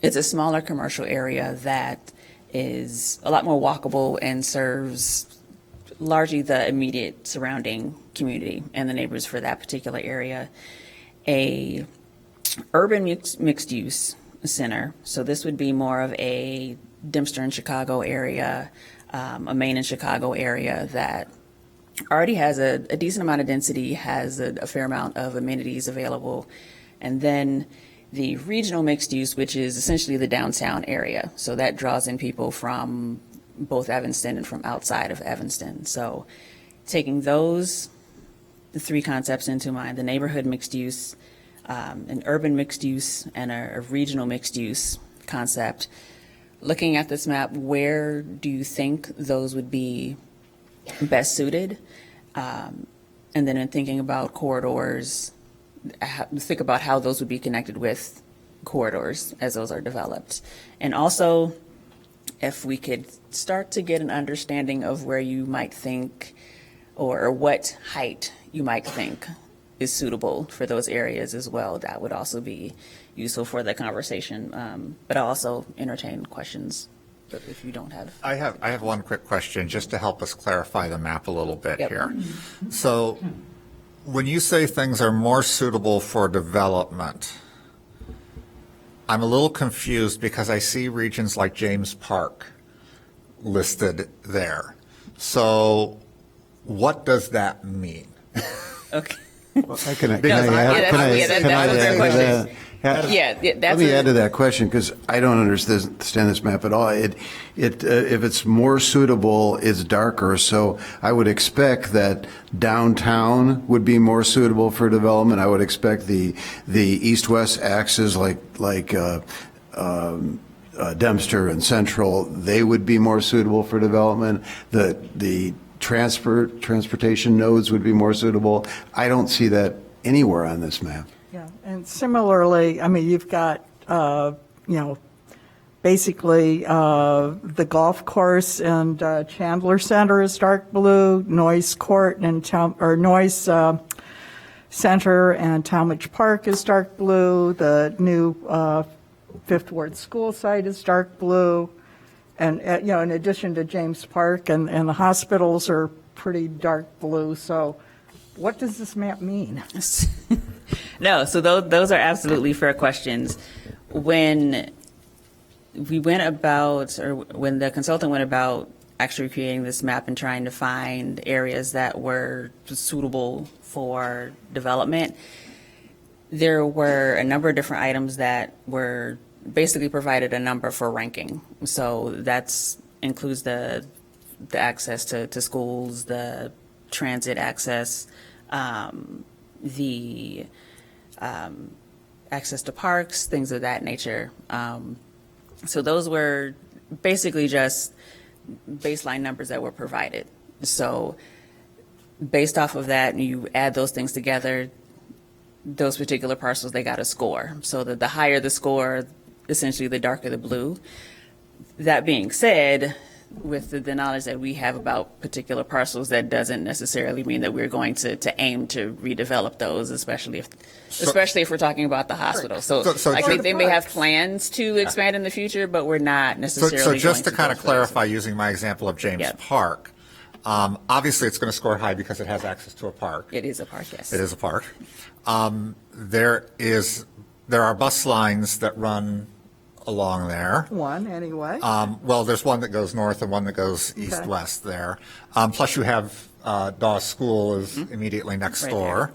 it's a smaller commercial area that is a lot more walkable and serves largely the immediate surrounding community and the neighbors for that particular area. A urban mixed use center, so this would be more of a Dempster in Chicago area, a Main in Chicago area that already has a decent amount of density, has a fair amount of amenities available. And then the regional mixed use, which is essentially the downtown area. So that draws in people from both Evanston and from outside of Evanston. So taking those three concepts into mind, the neighborhood mixed use, an urban mixed use, and a regional mixed use concept, looking at this map, where do you think those would be best suited? And then in thinking about corridors, think about how those would be connected with corridors as those are developed. And also, if we could start to get an understanding of where you might think, or what height you might think is suitable for those areas as well, that would also be useful for the conversation. But I'll also entertain questions if you don't have. I have one quick question just to help us clarify the map a little bit Yep. here. So when you say things are more suitable for development, I'm a little confused because I see regions like James Park listed there. So what does that mean? Okay. Can I No, add that's a to fair question. that? Yeah, Let that's me add to that question, because I don't understand this map at all. If it's more suitable, it's darker, so I would expect that downtown would be more suitable for development. I would expect the east-west axis, like Dempster and Central, they would be more suitable for development. The transportation nodes would be more suitable. I don't see that anywhere on this map. Yeah, and similarly, I mean, you've got, basically the golf course and Chandler Center is dark blue, Noyes Court and Noyes Center and Talmadge Park is dark blue, the new Fifth Ward School site is dark blue, and, in addition to James Park and the hospitals are pretty dark blue, so what does this map mean? No, so those are absolutely fair questions. When we went about, or when the consultant went about actually creating this map and trying to find areas that were suitable for development, there were a number of different items that were basically provided a number for ranking. So that's includes the access to schools, the transit access, the access to parks, things of that nature. So those were basically just baseline numbers that were provided. So based off of that, and you add those things together, those particular parcels, they got a score. So that the higher the score, essentially the darker the blue. That being said, with the knowledge that we have about particular parcels, that doesn't necessarily mean that we're going to aim to redevelop those, especially if we're talking about the hospital. So I think they may have plans to expand in the future, but we're not necessarily So just to going kind of go for clarify, using my example of James Yep. Park, obviously it's going to score high because it has access to a park. those. It is a park, yes. It is a park. There are bus lines that run along there. One, anyway. Well, there's one that goes north and one that goes east-west there. Plus you have Dawes School is immediately next Right door.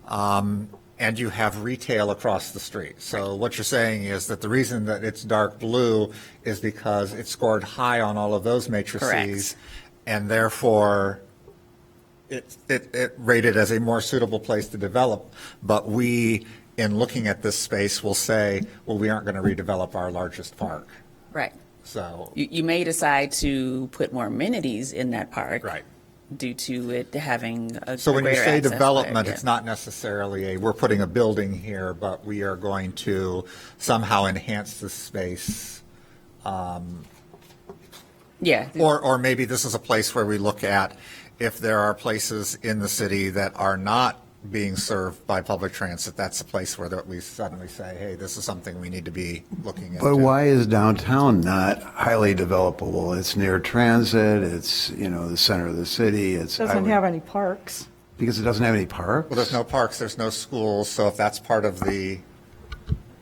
And you have retail across the street. So what you're saying is that the reason that it's dark blue is because it scored high on all of those matrices. Correct. And therefore, it rated as a more suitable place to develop. But we, in looking at this space, will say, well, we aren't going to redevelop our largest park. Right. So, You may decide to put more amenities in that park. right. Due to it having a So when you greater say access, development, yeah. it's not necessarily we're putting a building here, but we are going to somehow enhance the space. Yeah. Or maybe this is a place where we look at if there are places in the city that are not being served by public transit, that's a place where we suddenly say, hey, this is something we need to be looking into. But why is downtown not highly developable? It's near transit, it's, the center of the city, it's. Doesn't have any parks. Because it doesn't have any parks? Well, there's no parks, there's no schools, so if that's part of the,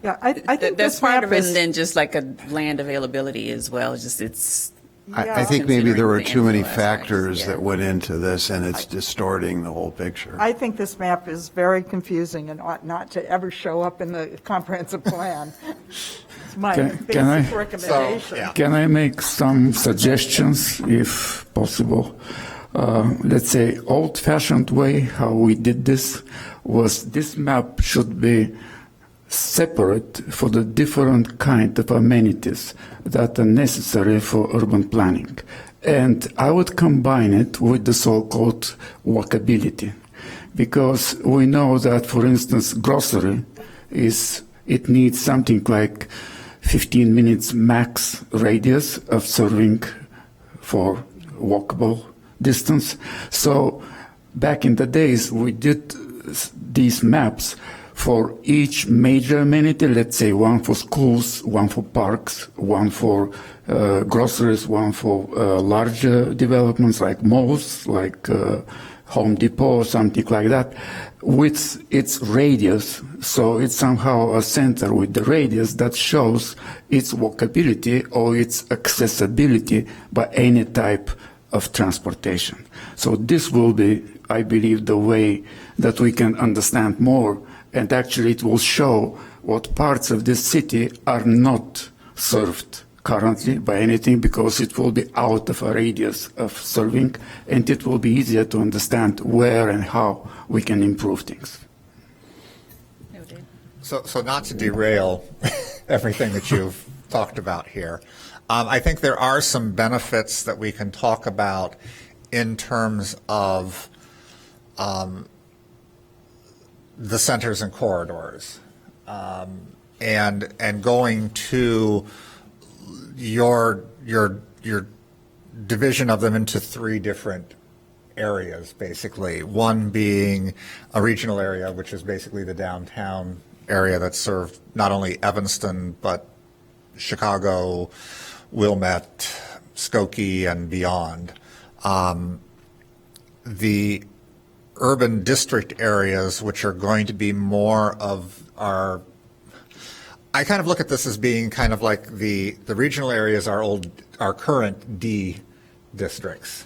Yeah, I think That's this part map of it, is. and then just like a land availability as well, just it's. I think maybe there were Considering the too many inflow aspects, factors yeah. that went into this, and it's distorting the whole picture. I think this map is very confusing and ought not to ever show up in the comprehensive plan. It's my Can I- basic recommendation. yeah. Can I make some suggestions, if possible? Let's say old-fashioned way how we did this was this map should be separate for the different kind of amenities that are necessary for urban planning. And I would combine it with the so-called walkability. Because we know that, for instance, grocery it needs something like 15 minutes max radius of serving for walkable distance. So back in the days, we did these maps for each major amenity, let's say one for schools, one for parks, one for groceries, one for larger developments like malls, like Home Depot, something like that, with its radius. So it's somehow a center with the radius that shows its walkability or its accessibility by any type of transportation. So this will be, I believe, the way that we can understand more, and actually it will show what parts of this city are not served currently by anything, because it will be out of a radius of serving, and it will be easier to understand where and how we can improve things. So not to derail everything that you've talked about here, I think there are some benefits that we can talk about in terms of the centers and corridors, and going to your division of them into three different areas, basically. One being a regional area, which is basically the downtown area that served not only Evanston, but Chicago, Wilmette, Skokie, and beyond. The urban district areas, which are going to be more of our I kind of look at this as being kind of like the regional areas are our current D districts,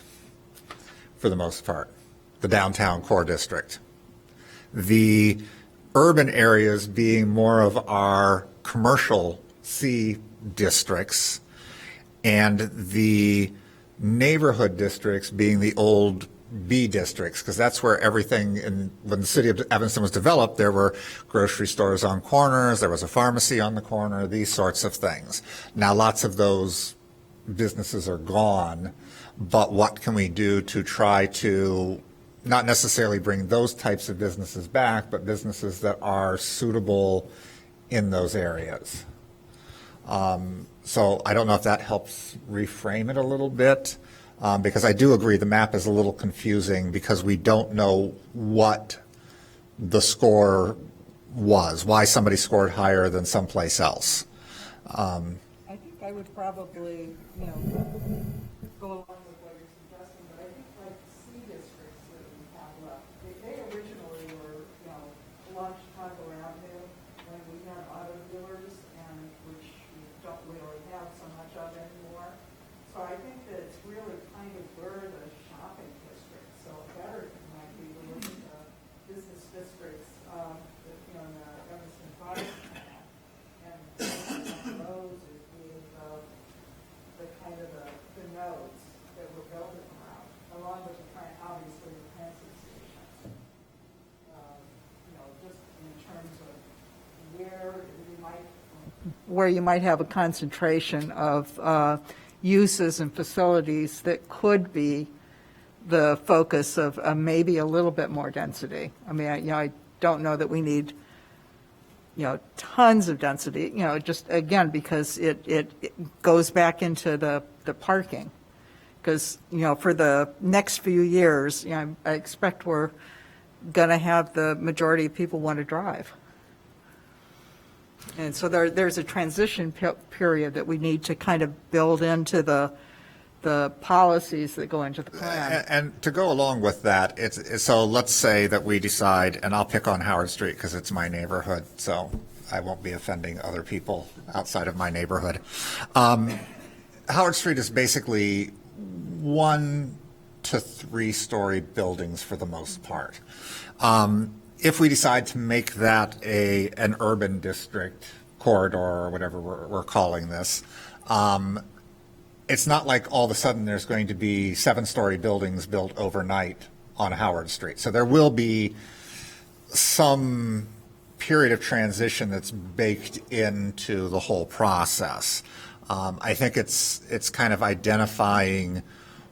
for the most part, the downtown core district. The urban areas being more of our commercial C districts, and the neighborhood districts being the old B districts, because that's where everything, when the city of Evanston was developed, there were grocery stores on corners, there was a pharmacy on the corner, these sorts of things. Now, lots of those businesses are gone, but what can we do to try to not necessarily bring those types of businesses back, but businesses that are suitable in those areas? So I don't know if that helps reframe it a little bit. Because I do agree the map is a little confusing because we don't know what the score was, why somebody scored higher than someplace else. I think I would probably, go along with what you're suggesting, but I think like C districts that we have left, they originally were, along Chicago Avenue when we had auto dealers, and which we don't really have so much of anymore. So I think that it's really kind of where the shopping districts, so better might be to look at the business districts, in the Evanston Product Plant, and those as being the kind of the nodes that we're building around, along with obviously the transit stations. Just in terms of where you might have a concentration of uses and facilities that could be the focus of maybe a little bit more density. I mean, I don't know that we need, tons of density, just again, because it goes back into the parking. Because, for the next few years, I expect we're going to have the majority of people want to drive. And so there's a transition period that we need to kind of build into the policies that go into the plan. And to go along with that, so let's say that we decide, and I'll pick on Howard Street because it's my neighborhood, so I won't be offending other people outside of my neighborhood. Howard Street is basically 1 to 3 story buildings for the most part. If we decide to make that an urban district corridor or whatever we're calling this, it's not like all of a sudden there's going to be 7-story buildings built overnight on Howard Street. So there will be some period of transition that's baked into the whole process. I think it's kind of identifying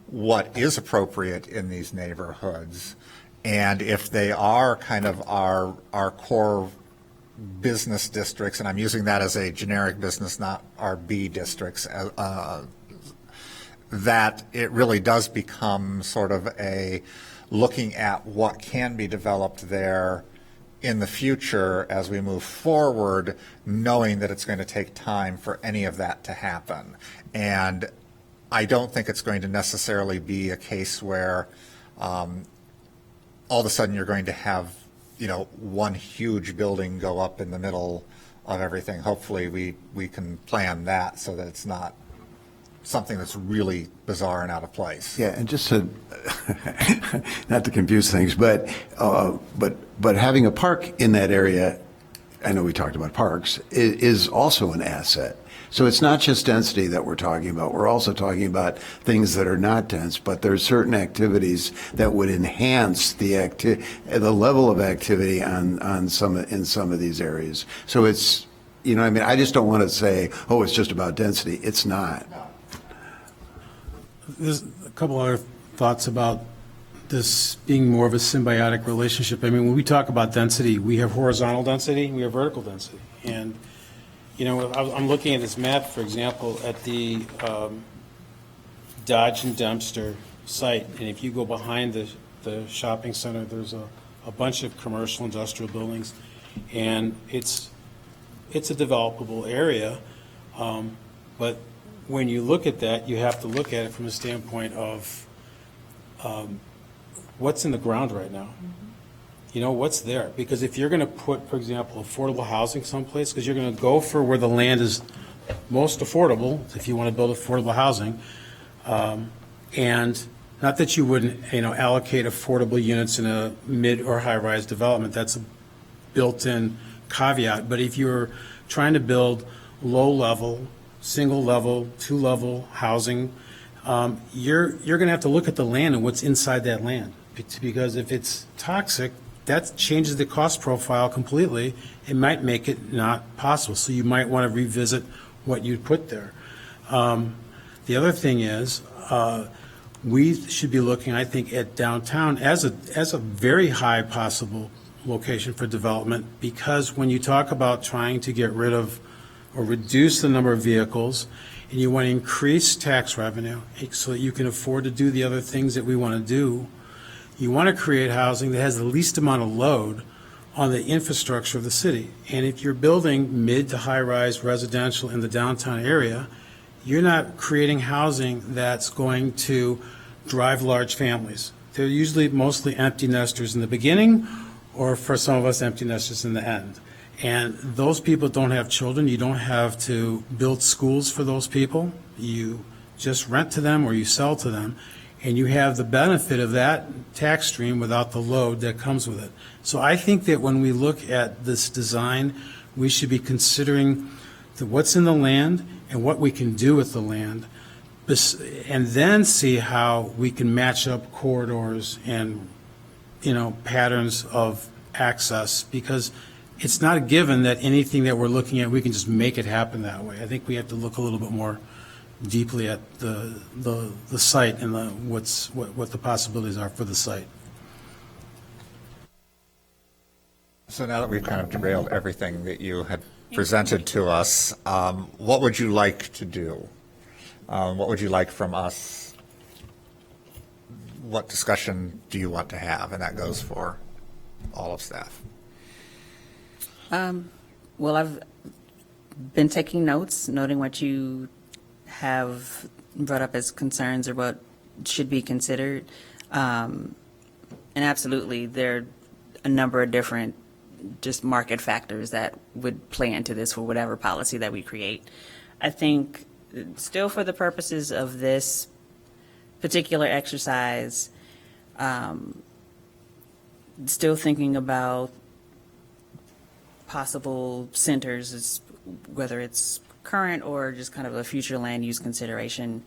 what is appropriate in these neighborhoods. And if they are kind of our core business districts, and I'm using that as a generic business, not our B districts, that it really does become sort of a looking at what can be developed there in the future as we move forward, knowing that it's going to take time for any of that to happen. And I don't think it's going to necessarily be a case where all of a sudden you're going to have, one huge building go up in the middle of everything. Hopefully we can plan that so that it's not something that's really bizarre and out of place. Yeah, and just to, not to confuse things, but having a park in that area, I know we talked about parks, is also an asset. So it's not just density that we're talking about. We're also talking about things that are not dense, but there's certain activities that would enhance the level of activity in some of these areas. So it's, I just don't want to say, oh, it's just about density. It's not. There's a couple other thoughts about this being more of a symbiotic relationship. I mean, when we talk about density, we have horizontal density, we have vertical density. And, I'm looking at this map, for example, at the Dodge and Dempster site. And if you go behind the shopping center, there's a bunch of commercial industrial buildings. And it's a developable area. But when you look at that, you have to look at it from a standpoint of what's in the ground right now. you know, what's there? Because if you're going to put, for example, affordable housing someplace, because you're going to go for where the land is most affordable, if you want to build affordable housing, and not that you wouldn't, allocate affordable units in a mid or high-rise development, that's a built-in caveat, but if you're trying to build low-level, single-level, two-level housing, you're going to have to look at the land and what's inside that land, because if it's toxic, that changes the cost profile completely. It might make it not possible, so you might want to revisit what you put there. The other thing is, we should be looking, I think, at downtown as a very high possible location for development, because when you talk about trying to get rid of or reduce the number of vehicles, and you want to increase tax revenue so that you can afford to do the other things that we want to do, you want to create housing that has the least amount of load on the infrastructure of the city. And if you're building mid to high-rise residential in the downtown area, you're not creating housing that's going to drive large families. They're usually mostly empty nesters in the beginning, or for some of us, empty nesters in the end. And those people don't have children. You don't have to build schools for those people. You just rent to them or you sell to them, and you have the benefit of that tax stream without the load that comes with it. So I think that when we look at this design, we should be considering what's in the land and what we can do with the land, and then see how we can match up corridors and, patterns of access, because it's not a given that anything that we're looking at, we can just make it happen that way. I think we have to look a little bit more deeply at the site and what the possibilities are for the site. So now that we've kind of derailed everything that you had presented to us, what would you like to do? What would you like from us? What discussion do you want to have? And that goes for all of staff. Well, I've been taking notes, noting what you have brought up as concerns or what should be considered. And absolutely, there are a number of different just market factors that would play into this for whatever policy that we create. I think still for the purposes of this particular exercise, still thinking about possible centers, whether it's current or just kind of a future land use consideration,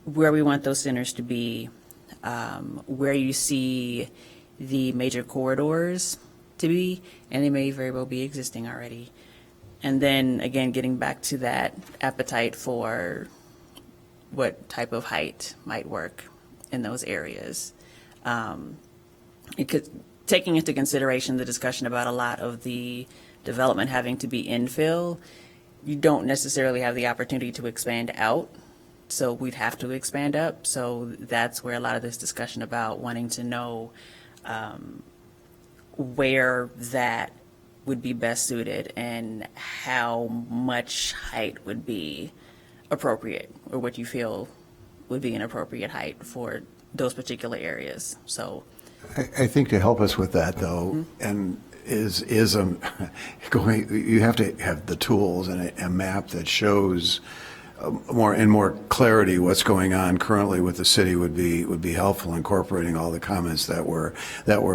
where we want those centers to be, where you see the major corridors to be, and they may very well be existing already. And then, again, getting back to that appetite for what type of height might work in those areas. Taking into consideration the discussion about a lot of the development having to be infill, you don't necessarily have the opportunity to expand out, so we'd have to expand up. So that's where a lot of this discussion about wanting to know where that would be best suited and how much height would be appropriate, or what you feel would be an appropriate height for those particular areas. So I think to help us with that, though, and is you have to have the tools and a map that shows more clarity what's going on currently with the city would be helpful, incorporating all the comments that were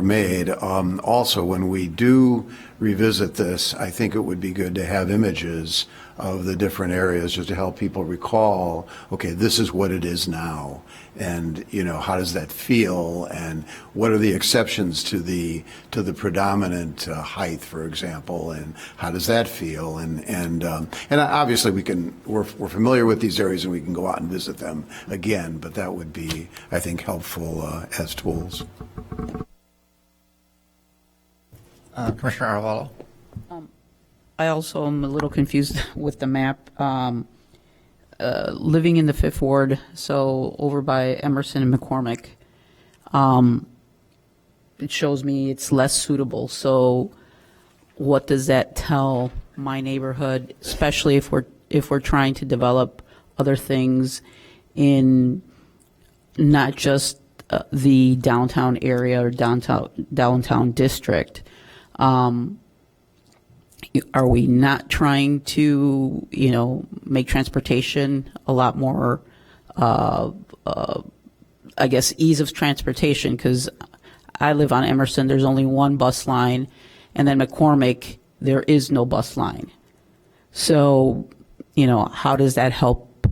made. Also, when we do revisit this, I think it would be good to have images of the different areas just to help people recall, okay, this is what it is now, and how does that feel, and what are the exceptions to the predominant height, for example, and how does that feel, and obviously we're familiar with these areas and we can go out and visit them again, but that would be, I think, helpful as tools. Commissioner Arevalo? I also am a little confused with the map. Living in the Fifth Ward, so over by Emerson and McCormick, it shows me it's less suitable. So what does that tell my neighborhood, especially if we're trying to develop other things in not just the downtown area or downtown district, are we not trying to, make transportation a lot more, I guess, ease of transportation? Because I live on Emerson, there's only one bus line, and then McCormick, there is no bus line. So, how does that help,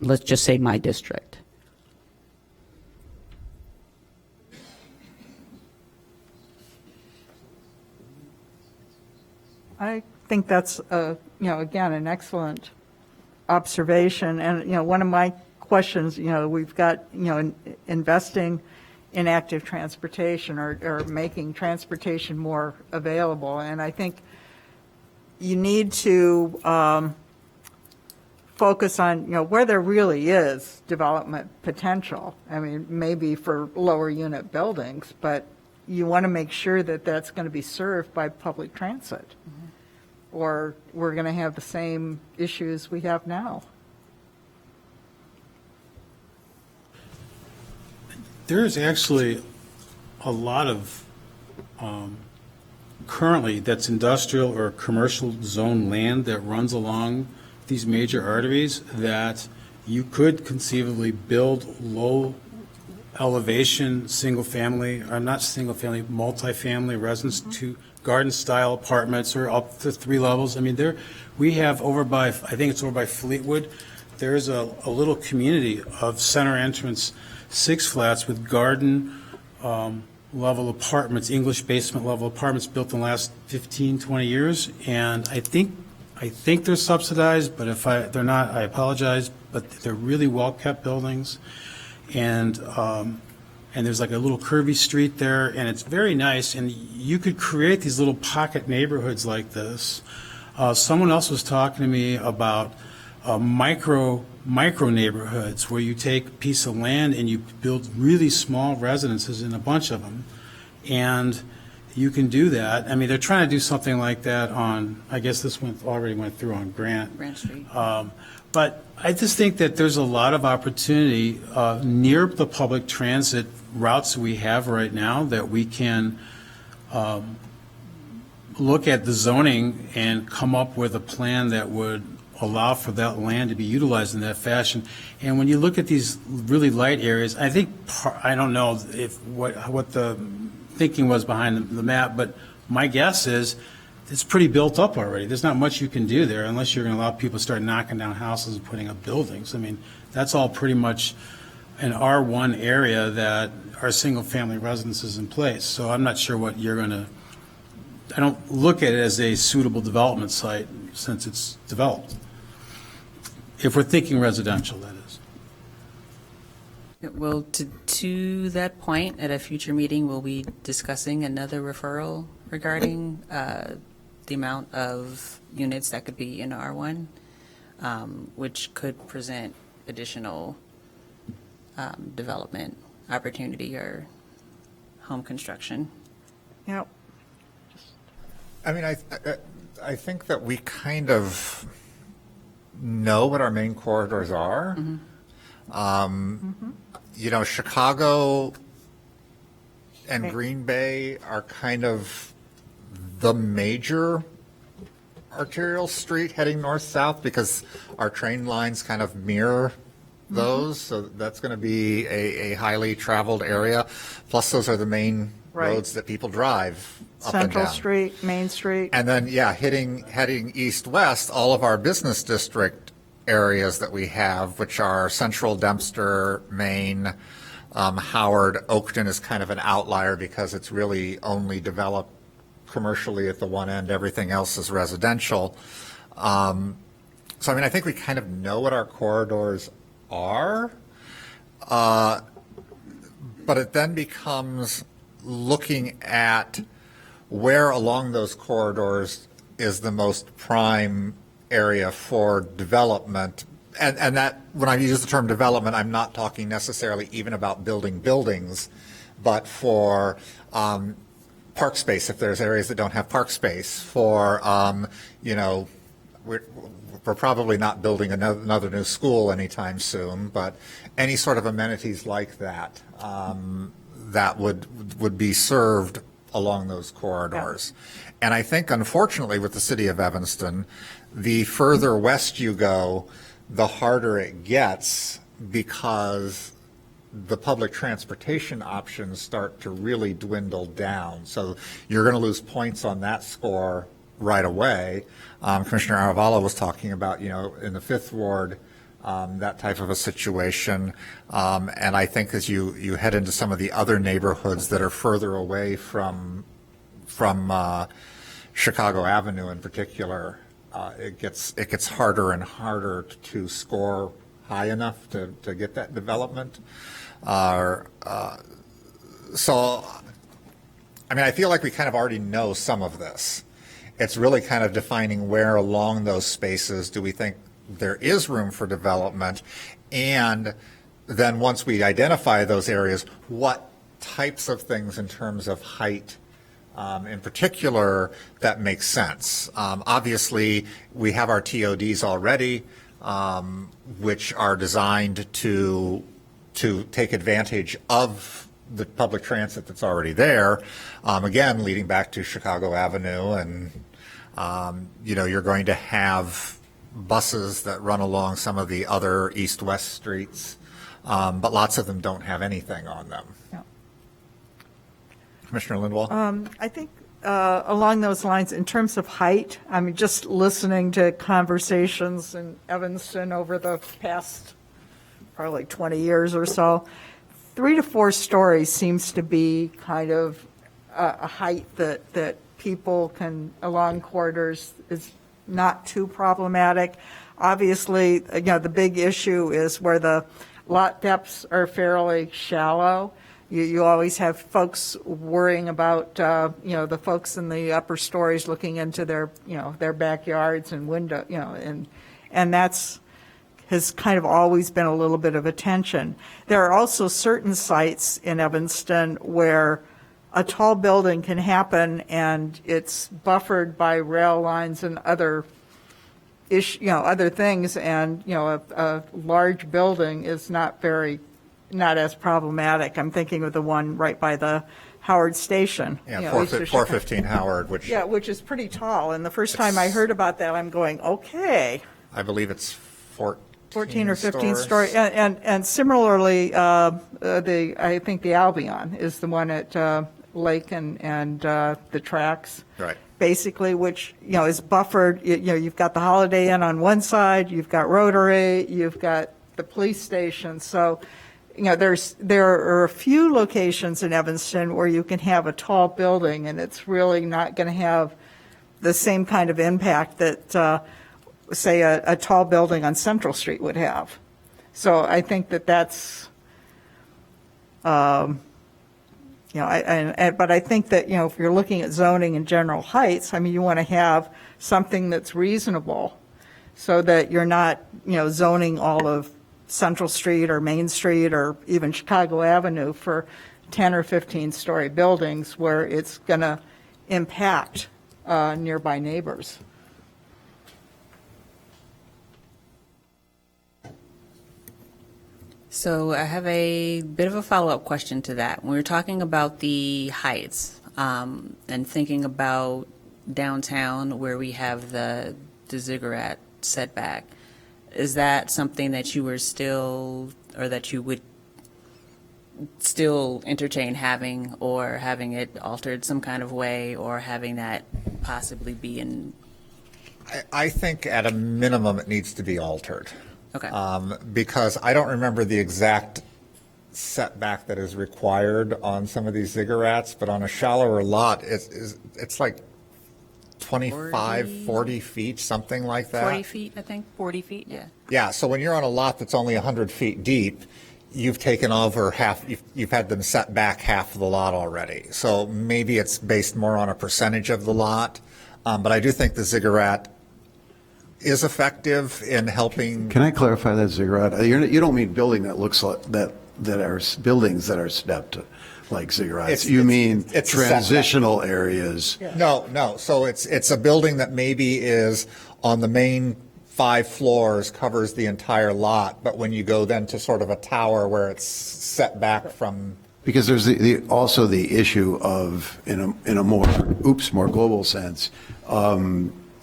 let's just say, my district? I think that's, again, an excellent observation. And, one of my questions, we've got, investing in active transportation or making transportation more available. And I think you need to focus on, where there really is development potential. I mean, maybe for lower unit buildings, but you want to make sure that that's going to be served by public transit. Or we're going to have the same issues we have now. There's actually a lot of, currently, that's industrial or commercial zone land that runs along these major arteries that you could conceivably build low elevation, single-family, or not single-family, multifamily residence to garden-style apartments or up to 3 levels. I mean, we have over by, I think it's over by Fleetwood, there's a little community of center entrance Six Flats with garden level apartments, English basement level apartments built in the last 15, 20 years. And I think they're subsidized, but if they're not, I apologize, but they're really well-kept buildings. And there's like a little curvy street there, and it's very nice. And you could create these little pocket neighborhoods like this. Someone else was talking to me about micro neighborhoods where you take a piece of land and you build really small residences in a bunch of them. And you can do that. I mean, they're trying to do something like that on, I guess this one already went through on Grant. Street. But I just think that there's a lot of opportunity near the public transit routes we have right now that we can look at the zoning and come up with a plan that would allow for that land to be utilized in that fashion. And when you look at these really light areas, I think, I don't know if what the thinking was behind the map, but my guess is it's pretty built up already. There's not much you can do there unless you're going to allow people to start knocking down houses and putting up buildings. I mean, that's all pretty much an R1 area that are single-family residences in place. So I'm not sure what you're going to, I don't look at it as a suitable development site since it's developed. If we're thinking residential, that is. Well, to that point, at a future meeting, we'll be discussing another referral regarding the amount of units that could be in R1, which could present additional development opportunity or home construction. Yep. I mean, I think that we kind of know what our main corridors are. Chicago and Green Bay are kind of the major arterial street heading north-south because our train lines kind of mirror those. So that's going to be a highly traveled area. Plus, those are the main roads that people drive up and Central down. Street, Main Street. And then, heading east-west, all of our business district areas that we have, which are Central, Dempster, Maine, Howard, Oakton is kind of an outlier because it's really only developed commercially at the one end. Everything else is residential. So, I mean, I think we kind of know what our corridors are. But it then becomes looking at where along those corridors is the most prime area for development. And that, when I use the term development, I'm not talking necessarily even about building buildings, but for park space, if there's areas that don't have park space, for, we're probably not building another new school anytime soon, but any sort of amenities like that, that would be served along those corridors. And I think, unfortunately, with the city of Evanston, the further west you go, the harder it gets, because the public transportation options start to really dwindle down. So you're going to lose points on that score right away. Commissioner Arevalo was talking about, in the Fifth Ward, that type of a situation. And I think as you head into some of the other neighborhoods that are further away from Chicago Avenue in particular, it gets harder and harder to score high enough to get that development. So, I mean, I feel like we kind of already know some of this. It's really kind of defining where along those spaces do we think there is room for development, and then once we identify those areas, what types of things in terms of height in particular that makes sense. Obviously, we have our TODs already, which are designed to take advantage of the public transit that's already there. Again, leading back to Chicago Avenue, and you're going to have buses that run along some of the other east-west streets, but lots of them don't have anything on them. Yeah. Commissioner Lindwall? I think along those lines, in terms of height, I mean, just listening to conversations in Evanston over the past probably 20 years or so, 3 to 4 stories seems to be kind of a height that people can, along corridors, is not too problematic. Obviously, the big issue is where the lot depths are fairly shallow. You always have folks worrying about, the folks in the upper stories looking into their backyards and window, and that's has kind of always been a little bit of a tension. There are also certain sites in Evanston where a tall building can happen and it's buffered by rail lines and other things, and a large building is not as problematic. I'm thinking of the one right by the Howard Station. Yeah, 415 Howard, which which is pretty tall. And the first time I heard about that, I'm going, okay. I believe it's 14 or 15 story. And similarly, I think the Albion is the one at Lake and the tracks. Right. Basically, which, is buffered. You've got the Holiday Inn on one side, you've got Rotary, you've got the police station. So, there are a few locations in Evanston where you can have a tall building and it's really not going to have the same kind of impact that, say, a tall building on Central Street would have. So I think that's, but I think that, if you're looking at zoning in general heights, I mean, you want to have something that's reasonable so that you're not, zoning all of Central Street or Main Street or even Chicago Avenue for 10 or 15 story buildings where it's going to impact nearby neighbors. So I have a bit of a follow-up question to that. When we're talking about the heights and thinking about downtown where we have the ziggurat setback, is that something that you were still, or that you would still entertain having, or having it altered some kind of way, or having that possibly be in? I think at a minimum it needs to be altered. Okay. Because I don't remember the exact setback that is required on some of these ziggurats, but on a shallower lot, it's like 40 feet, something like that. 40 feet, I think. 40 feet, yeah. Yeah, so when you're on a lot that's only 100 feet deep, you've taken over half, you've had them set back half of the lot already. So maybe it's based more on a percentage of the lot, but I do think the ziggurat is effective in helping. Can I clarify that, ziggurat? You don't mean building that looks like that are buildings that are stepped like ziggurats. You mean it's transitional areas. No. So it's a building that maybe is on the main 5 floors covers the entire lot, but when you go then to sort of a tower where it's set back from, Because there's also the issue of, in a more global sense,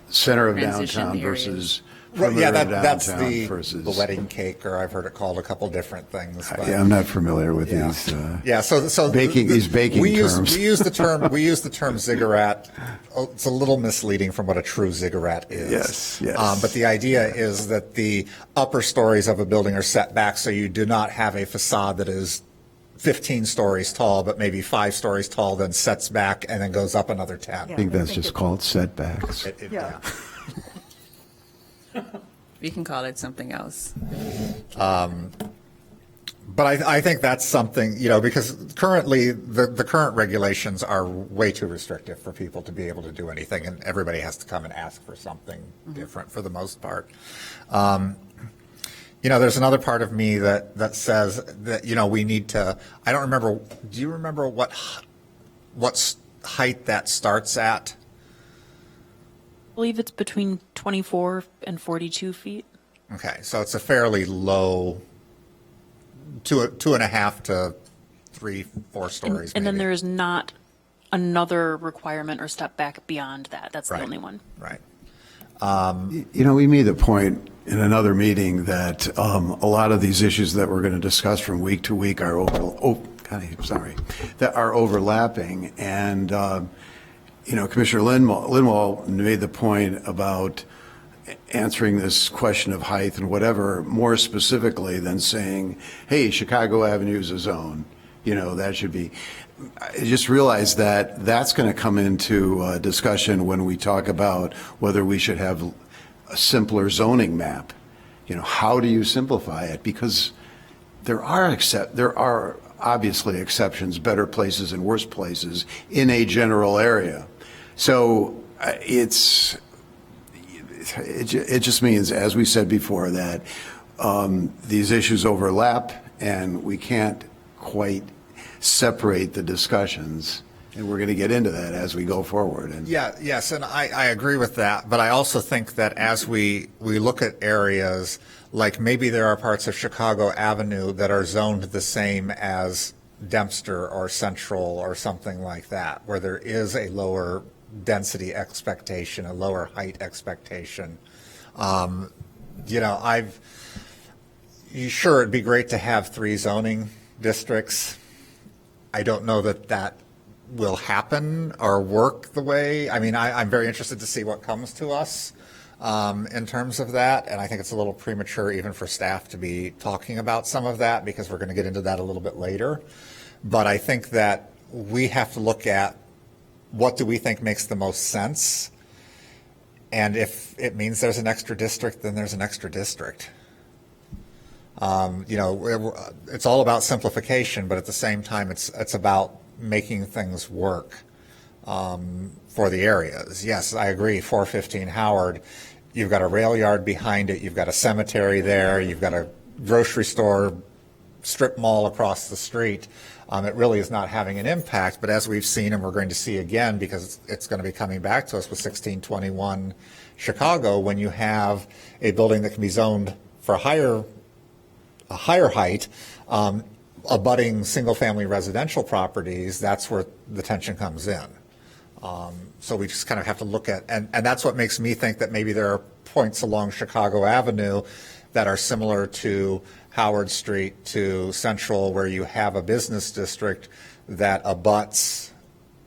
center of Transition downtown areas. versus yeah, perimeter of that's downtown versus. the wedding cake, or I've heard it called a couple different things. But, Yeah, I'm not familiar with yeah. these. Yeah, so these baking we terms. use the term ziggurat. Oh, it's a little misleading from what a true ziggurat is. Yes, yes. But the idea is that the upper stories of a building are set back, so you do not have a facade that is 15 stories tall, but maybe 5 stories tall, then sets back and then goes up another 10. I think that's just called setbacks. Yeah. We can call it something else. But I think that's something, because currently the current regulations are way too restrictive for people to be able to do anything, and everybody has to come and ask for something different for the most part. There's another part of me that says that, we need to, I don't remember, do you remember what height that starts at? I believe it's between 24 and 42 feet. Okay, so it's a fairly low, 2.5 to 3-4 stories. And then maybe. there is not another requirement or step back beyond that. That's the Right. only one. Right. We made the point in another meeting that a lot of these issues that we're going to discuss from week to week are overlapping. And, Commissioner Linwall made the point about answering this question of height and whatever more specifically than saying, hey, Chicago Avenue is a zone. That should be. I just realized that that's going to come into discussion when we talk about whether we should have a simpler zoning map. How do you simplify it? Because there are obviously exceptions, better places and worse places in a general area. So it just means, as we said before, that these issues overlap and we can't quite separate the discussions. And we're going to get into that as we go forward. And Yes, and I agree with that. But I also think that as we look at areas, like maybe there are parts of Chicago Avenue that are zoned the same as Dempster or Central or something like that, where there is a lower density expectation, a lower height expectation. Sure, it'd be great to have 3 zoning districts. I don't know that will happen or work the way. I mean, I'm very interested to see what comes to us in terms of that, and I think it's a little premature even for staff to be talking about some of that because we're going to get into that a little bit later. But I think that we have to look at what do we think makes the most sense, and if it means there's an extra district, then there's an extra district. It's all about simplification, but at the same time, it's about making things work for the areas. Yes, I agree. 415 Howard, you've got a rail yard behind it, you've got a cemetery there, you've got a grocery store, strip mall across the street. It really is not having an impact, but as we've seen, and we're going to see again, because it's going to be coming back to us with 1621 Chicago, when you have a building that can be zoned for a higher height, abutting single-family residential properties, that's where the tension comes in. So we just kind of have to look at, and that's what makes me think that maybe there are points along Chicago Avenue that are similar to Howard Street to Central, where you have a business district that abuts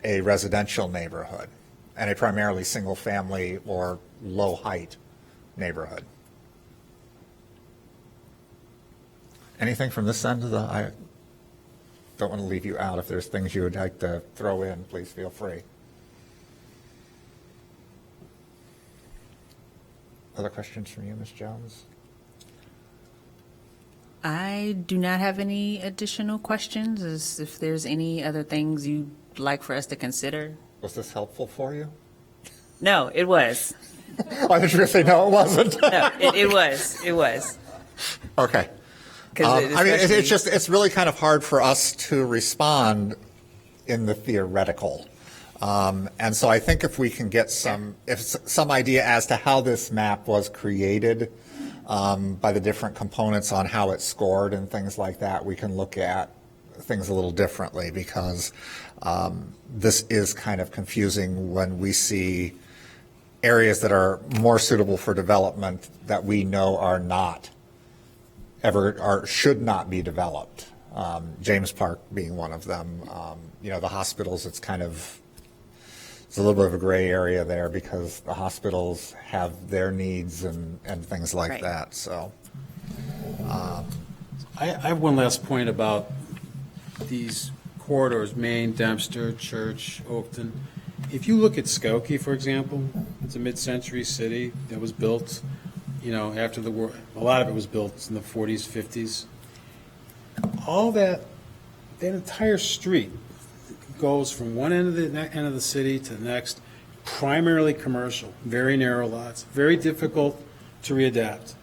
a residential neighborhood and a primarily single-family or low-height neighborhood. Anything from this end of the, I don't want to leave you out. If there's things you would like to throw in, please feel free. Other questions from you, Ms. Jones? I do not have any additional questions. If there's any other things you'd like for us to consider. Was this helpful for you? No, it was. I thought you were going to say no, it wasn't. No, it was. It was. Okay. 'Cause I mean, it's really kind of hard for us to respond in the theoretical. And so I think if we can get some idea as to how this map was created by the different components on how it's scored and things like that, we can look at things a little differently, because this is kind of confusing when we see areas that are more suitable for development that we know are not ever, or should not be developed. James Park being one of them. The hospitals, it's a little bit of a gray area there, because the hospitals have their needs and things like Right. that, so. I have one last point about these corridors, Maine, Dempster, Church, Oakton. If you look at Skokie, for example, it's a mid-century city that was built, after the war. A lot of it was built in the 40s, 50s. All that entire street goes from one end of the city to the next, primarily commercial, very narrow lots, very difficult to readapt.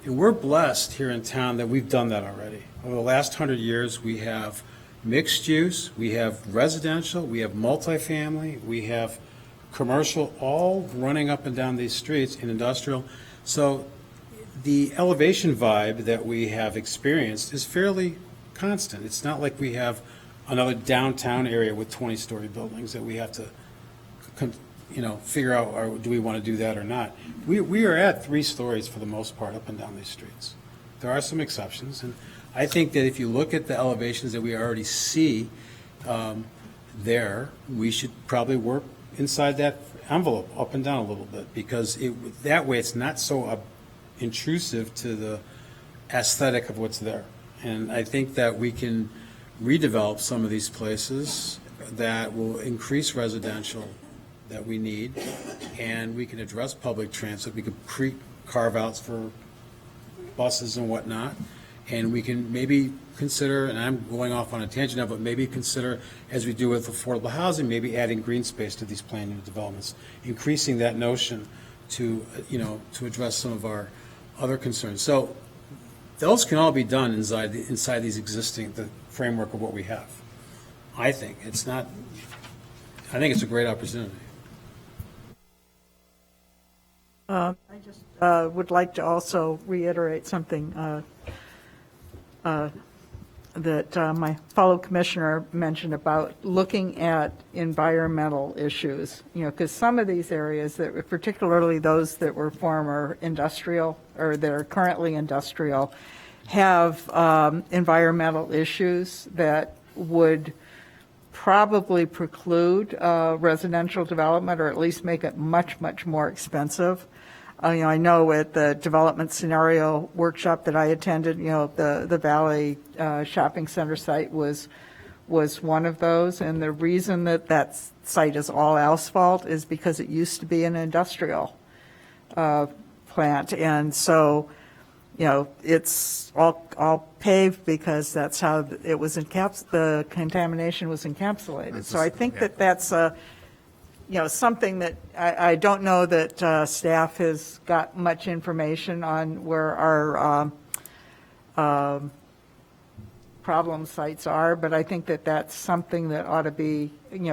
And we're blessed here in town that we've done that already. Over the last 100 years, we have mixed use, we have residential, we have multifamily, we have commercial, all running up and down these streets, and industrial. So the elevation vibe that we have experienced is fairly constant. It's not like we have another downtown area with 20-story buildings that we have to, figure out, do we want to do that or not? We are at 3 stories for the most part up and down these streets. There are some exceptions, and I think that if you look at the elevations that we already see there, we should probably work inside that envelope, up and down a little bit, because that way it's not so intrusive to the aesthetic of what's there. And I think that we can redevelop some of these places that will increase residential that we need, and we can address public transit. We could carve-outs for buses and whatnot, and we can maybe consider, and I'm going off on a tangent now, but maybe consider, as we do with affordable housing, maybe adding green space to these planned new developments, increasing that notion to address some of our other concerns. So those can all be done inside these existing, the framework of what we have. I think it's a great opportunity. I just would like to also reiterate something that my fellow commissioner mentioned about looking at environmental issues, because some of these areas, that particularly those that were former industrial or that are currently industrial, have environmental issues that would probably preclude residential development, or at least make it much, much more expensive. I know at the development scenario workshop that I attended, the Valley Shopping Center site was one of those. And the reason that site is all asphalt is because it used to be an industrial plant. And so, it's all paved because that's how it was the contamination was encapsulated. So I think that's something that I don't know that staff has got much information on where our problem sites are, but I think that that's something that ought to be,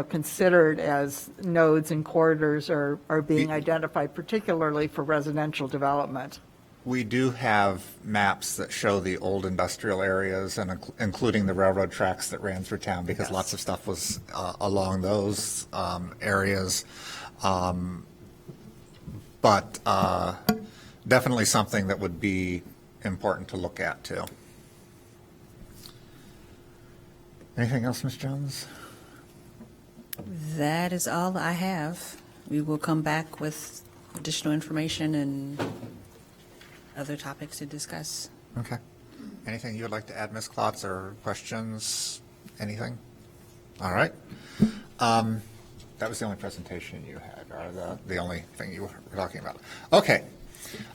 considered as nodes and corridors are being identified, particularly for residential development. We do have maps that show the old industrial areas, and including the railroad tracks that ran through town, because lots of stuff was along those areas. But definitely something that would be important to look at, too. Anything else, Ms. Jones? That is all I have. We will come back with additional information and other topics to discuss. Okay. Anything you would like to add, Ms. Klotz, or questions? Anything? All right. That was the only presentation you had, or the only thing you were talking about. Okay.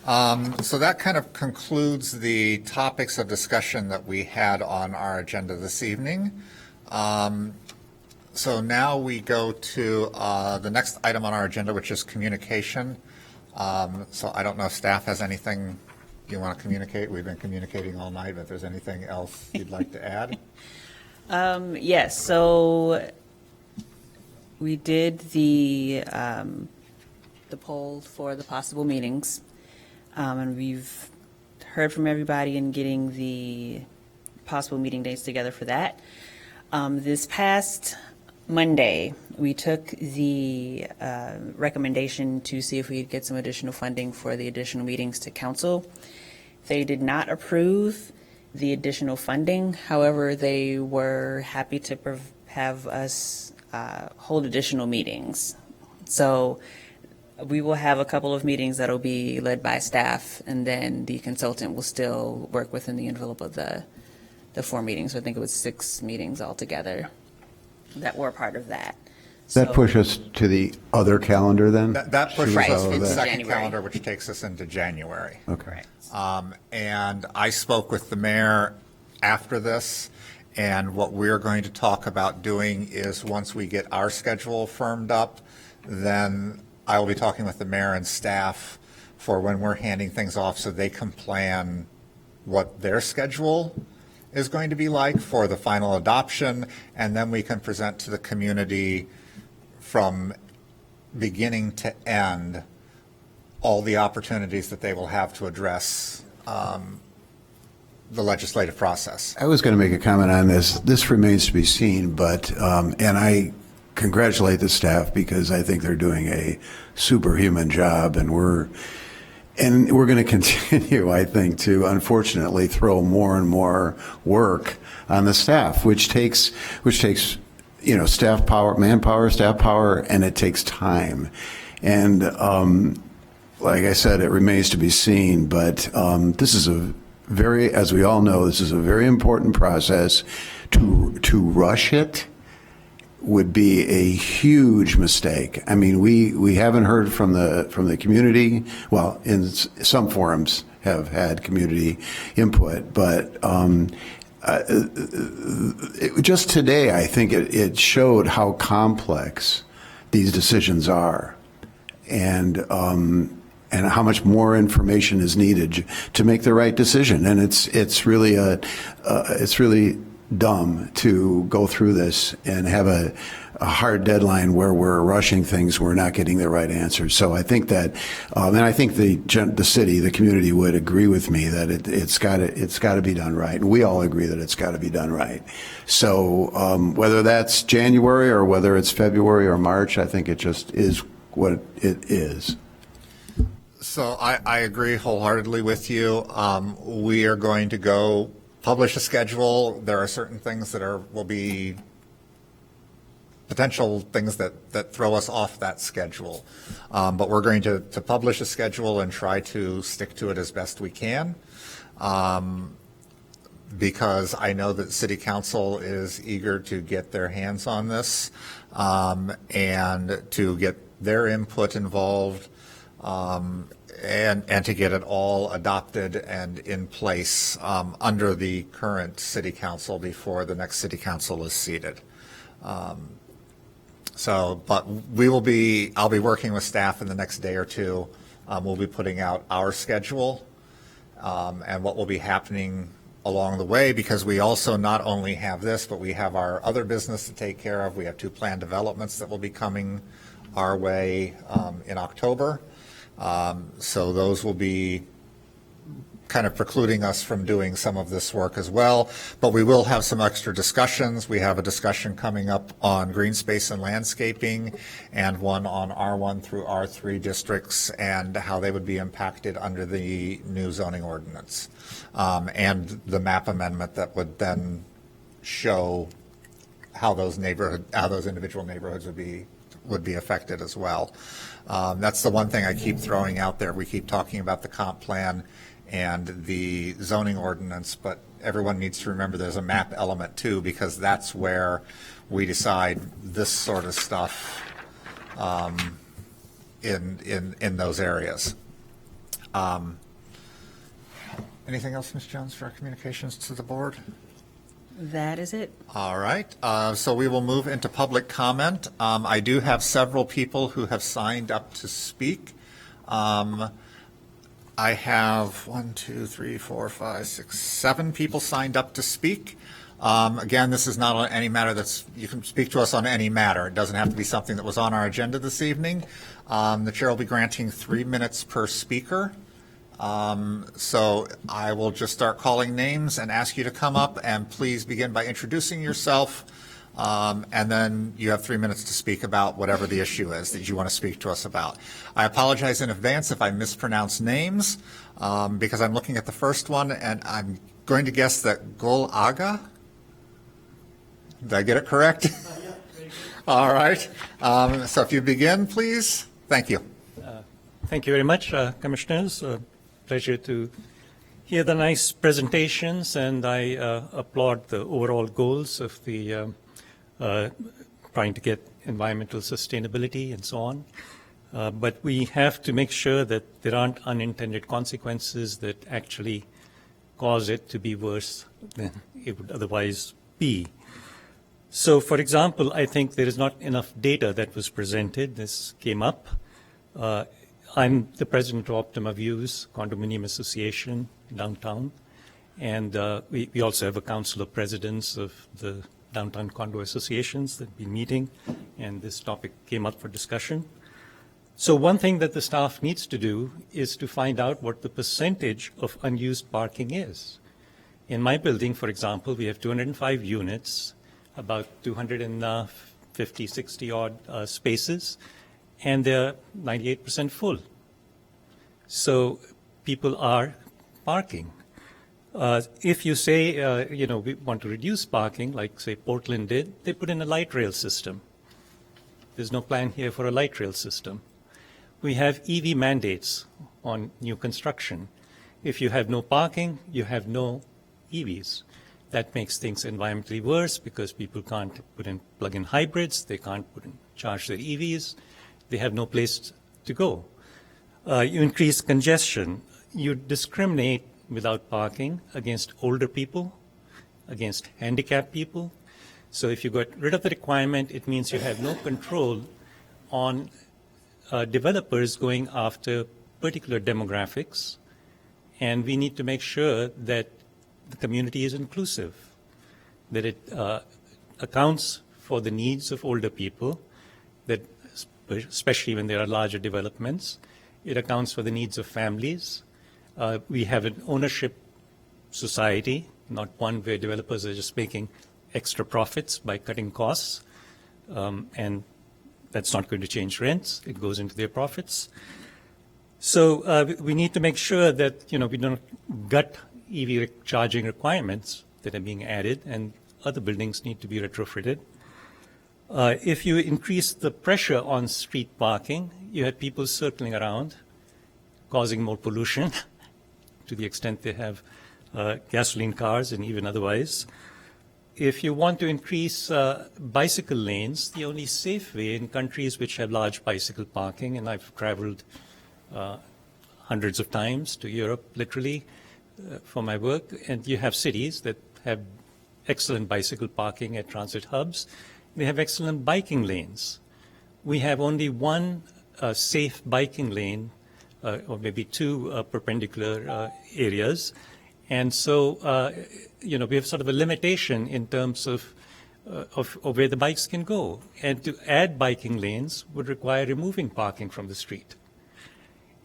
So that kind of concludes the topics of discussion that we had on our agenda this evening. So now we go to the next item on our agenda, which is communication. So I don't know if staff has anything you want to communicate. We've been communicating all night, but if there's anything else you'd like to add? Yes, so We did the poll for the possible meetings, and we've heard from everybody in getting the possible meeting dates together for that. This past Monday, we took the recommendation to see if we could get some additional funding for the additional meetings to council. They did not approve the additional funding. However, they were happy to have us hold additional meetings. So we will have a couple of meetings that'll be led by staff, and then the consultant will still work within the envelope of the 4 meetings. I think it was 6 meetings altogether that were part of that. Does that So- push us to the other calendar then? That pushes Right, us to the into second January. calendar, which takes us into January. Okay. Correct. And I spoke with the mayor after this, and what we're going to talk about doing is, once we get our schedule firmed up, then I will be talking with the mayor and staff for when we're handing things off so they can plan what their schedule is going to be like for the final adoption, and then we can present to the community from beginning to end all the opportunities that they will have to address the legislative process. I was going to make a comment on this. This remains to be seen, but, and I congratulate the staff because I think they're doing a superhuman job, and we're going to continue, I think, to unfortunately throw more and more work on the staff, which takes, staff power, manpower, staff power, and it takes time. And, like I said, it remains to be seen, but this is as we all know, this is a very important process. To rush it would be a huge mistake. I mean, we haven't heard from the community. Well, in some forums have had community input, but just today, I think it showed how complex these decisions are, and how much more information is needed to make the right decision. And it's really dumb to go through this and have a hard deadline where we're rushing things, we're not getting the right answers. So I think that, and I think the city, the community would agree with me that it's got to be done right. And we all agree that it's got to be done right. So whether that's January or whether it's February or March, I think it just is what it is. So I agree wholeheartedly with you. We are going to go publish a schedule. There are certain things that will be potential things that throw us off that schedule. But we're going to publish a schedule and try to stick to it as best we can. Because I know that City Council is eager to get their hands on this and to get their input involved. And to get it all adopted and in place under the current city council before the next city council is seated. But I'll be working with staff in the next day or two. We'll be putting out our schedule and what will be happening along the way, because we also not only have this, but we have our other business to take care of. We have 2 planned developments that will be coming our way in October. So those will be kind of precluding us from doing some of this work as well. But we will have some extra discussions. We have a discussion coming up on green space and landscaping, and one on R1 through R3 districts and how they would be impacted under the new zoning ordinance. And the map amendment that would then show how those individual neighborhoods would be affected as well. That's the one thing I keep throwing out there. We keep talking about the comp plan and the zoning ordinance, but everyone needs to remember there's a map element too, because that's where we decide this sort of stuff in those areas. Anything else, Ms. Jones, for our communications to the board? That is it. All right, so we will move into public comment. I do have several people who have signed up to speak. I have 7 people signed up to speak. Again, this is not on any matter you can speak to us on any matter. It doesn't have to be something that was on our agenda this evening. The chair will be granting 3 minutes per speaker. So I will just start calling names and ask you to come up, and please begin by introducing yourself. And then you have 3 minutes to speak about whatever the issue is that you want to speak to us about. I apologize in advance if I mispronounce names, because I'm looking at the first one, and I'm going to guess that Gul Aga. Did I get it correct? All right. So if you begin, please. Thank you. Thank you very much, Commissioners. Pleasure to hear the nice presentations, and I applaud the overall goals of the trying to get environmental sustainability and so on. But we have to make sure that there aren't unintended consequences that actually cause it to be worse than it would otherwise be. So, for example, I think there is not enough data that was presented. This came up. I'm the president of Optima Views Condominium Association downtown, and we also have a council of presidents of the downtown condo associations that we're meeting, and this topic came up for discussion. So one thing that the staff needs to do is to find out what the percentage of unused parking is. In my building, for example, we have 205 units, about 250, 60 odd spaces, and they're 98% full. So people are parking. If you say, we want to reduce parking, like say Portland did, they put in a light rail system. There's no plan here for a light rail system. We have EV mandates on new construction. If you have no parking, you have no EVs. That makes things environmentally worse because people can't plug-in hybrids, they can't charge their EVs, they have no place to go. You increase congestion. You discriminate without parking against older people, against handicapped people. So if you got rid of the requirement, it means you have no control on developers going after particular demographics. And we need to make sure that the community is inclusive, that it accounts for the needs of older people, that especially when there are larger developments, it accounts for the needs of families. We have an ownership society, not one where developers are just making extra profits by cutting costs, and that's not going to change rents. It goes into their profits. So we need to make sure that we don't gut EV charging requirements that are being added, and other buildings need to be retrofitted. If you increase the pressure on street parking, you have people circling around, causing more pollution to the extent they have gasoline cars and even otherwise. If you want to increase bicycle lanes, the only safe way in countries which have large bicycle parking, and I've traveled hundreds of times to Europe, literally, for my work, and you have cities that have excellent bicycle parking at transit hubs. They have excellent biking lanes. We have only one safe biking lane, or maybe two perpendicular areas. And so, we have sort of a limitation in terms of where the bikes can go. And to add biking lanes would require removing parking from the street.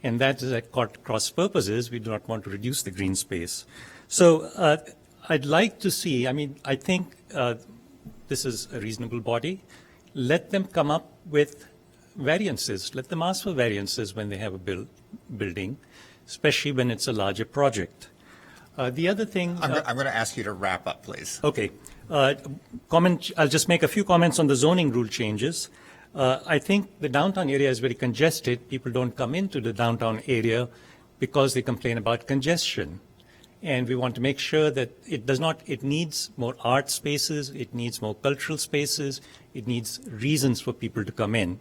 And that is at cross purposes. We do not want to reduce the green space. So I'd like to see, I think this is a reasonable body. Let them come up with variances. Let them ask for variances when they have a building, especially when it's a larger project. The other thing... I'm going to ask you to wrap up, please. Okay. I'll just make a few comments on the zoning rule changes. I think the downtown area is very congested. People don't come into the downtown area because they complain about congestion. And we want to make sure that it needs more art spaces, it needs more cultural spaces, it needs reasons for people to come in,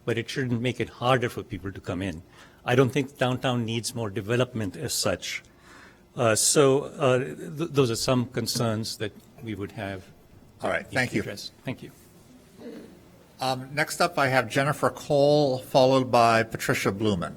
but it shouldn't make it harder for people to come in. I don't think downtown needs more development as such. Those are some concerns that we would have. All right, thank you. Thank you. Next up, I have Jennifer Cole, followed by Patricia Blumen.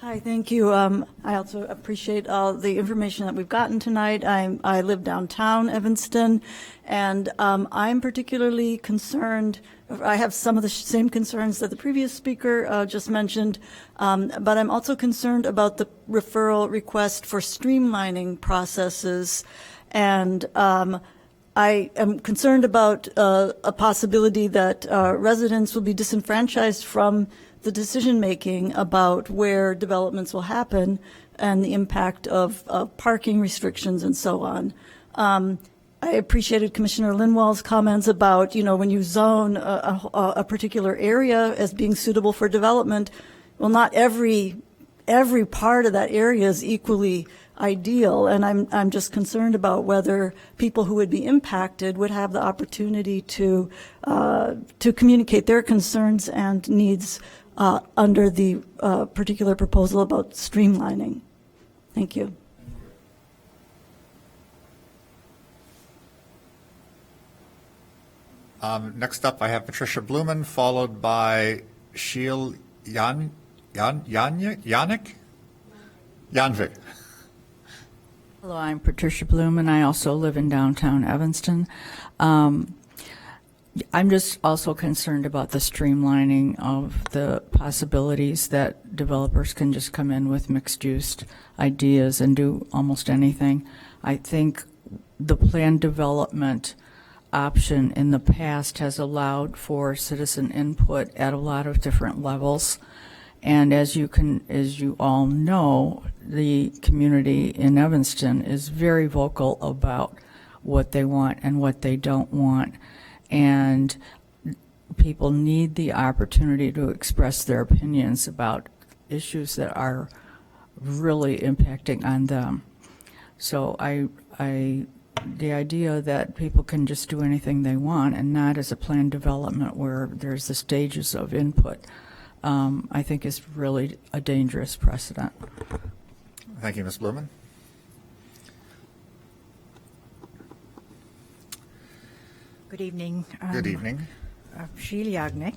Hi, thank you. I also appreciate all the information that we've gotten tonight. I live downtown Evanston, and I'm particularly concerned. I have some of the same concerns that the previous speaker just mentioned, but I'm also concerned about the referral request for streamlining processes, and I am concerned about a possibility that residents will be disenfranchised from the decision-making about where developments will happen and the impact of parking restrictions and so on. I appreciated Commissioner Linwall's comments about, when you zone a particular area as being suitable for development, well, not every part of that area is equally ideal, and I'm just concerned about whether people who would be impacted would have the opportunity to communicate their concerns and needs under the particular proposal about streamlining. Thank you. Next up, I have Patricia Blumen, followed by Sheil Yannick? Janvik. Hello, I'm Patricia Bloom, and I also live in downtown Evanston. I'm just also concerned about the streamlining of the possibilities that developers can just come in with mixed-use ideas and do almost anything. I think the planned development option in the past has allowed for citizen input at a lot of different levels. And as you all know, the community in Evanston is very vocal about what they want and what they don't want. And people need the opportunity to express their opinions about issues that are really impacting on them. So the idea that people can just do anything they want and not as a planned development where there's the stages of input, I think is really a dangerous precedent. Thank you, Ms. Blumen. Good evening. Good evening. Sheil Yagnik.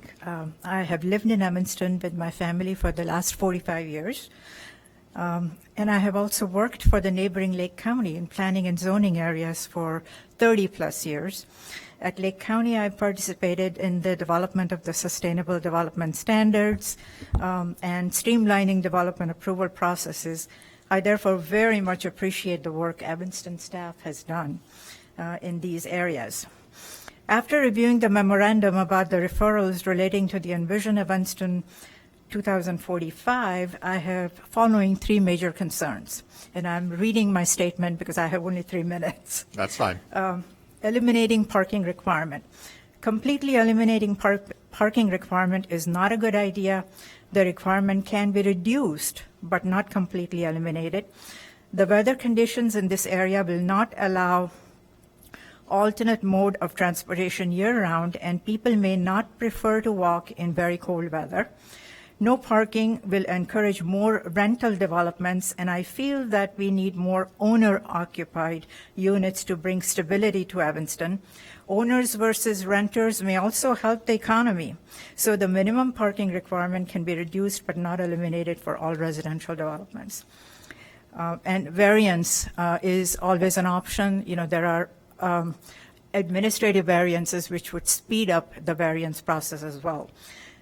I have lived in Evanston with my family for the last 45 years. And I have also worked for the neighboring Lake County in planning and zoning areas for 30 plus years. At Lake County, I participated in the development of the Sustainable Development Standards and streamlining development approval processes. I therefore very much appreciate the work Evanston staff has done in these areas. After reviewing the memorandum about the referrals relating to the Envision Evanston 2045, I have following three major concerns. And I'm reading my statement because I have only 3 minutes. That's fine. Eliminating parking requirement. Completely eliminating parking requirement is not a good idea. The requirement can be reduced, but not completely eliminated. The weather conditions in this area will not allow alternate mode of transportation year-round, and people may not prefer to walk in very cold weather. No parking will encourage more rental developments, and I feel that we need more owner-occupied units to bring stability to Evanston. Owners versus renters may also help the economy. So the minimum parking requirement can be reduced but not eliminated for all residential developments. And variance is always an option. There are administrative variances which would speed up the variance process as well.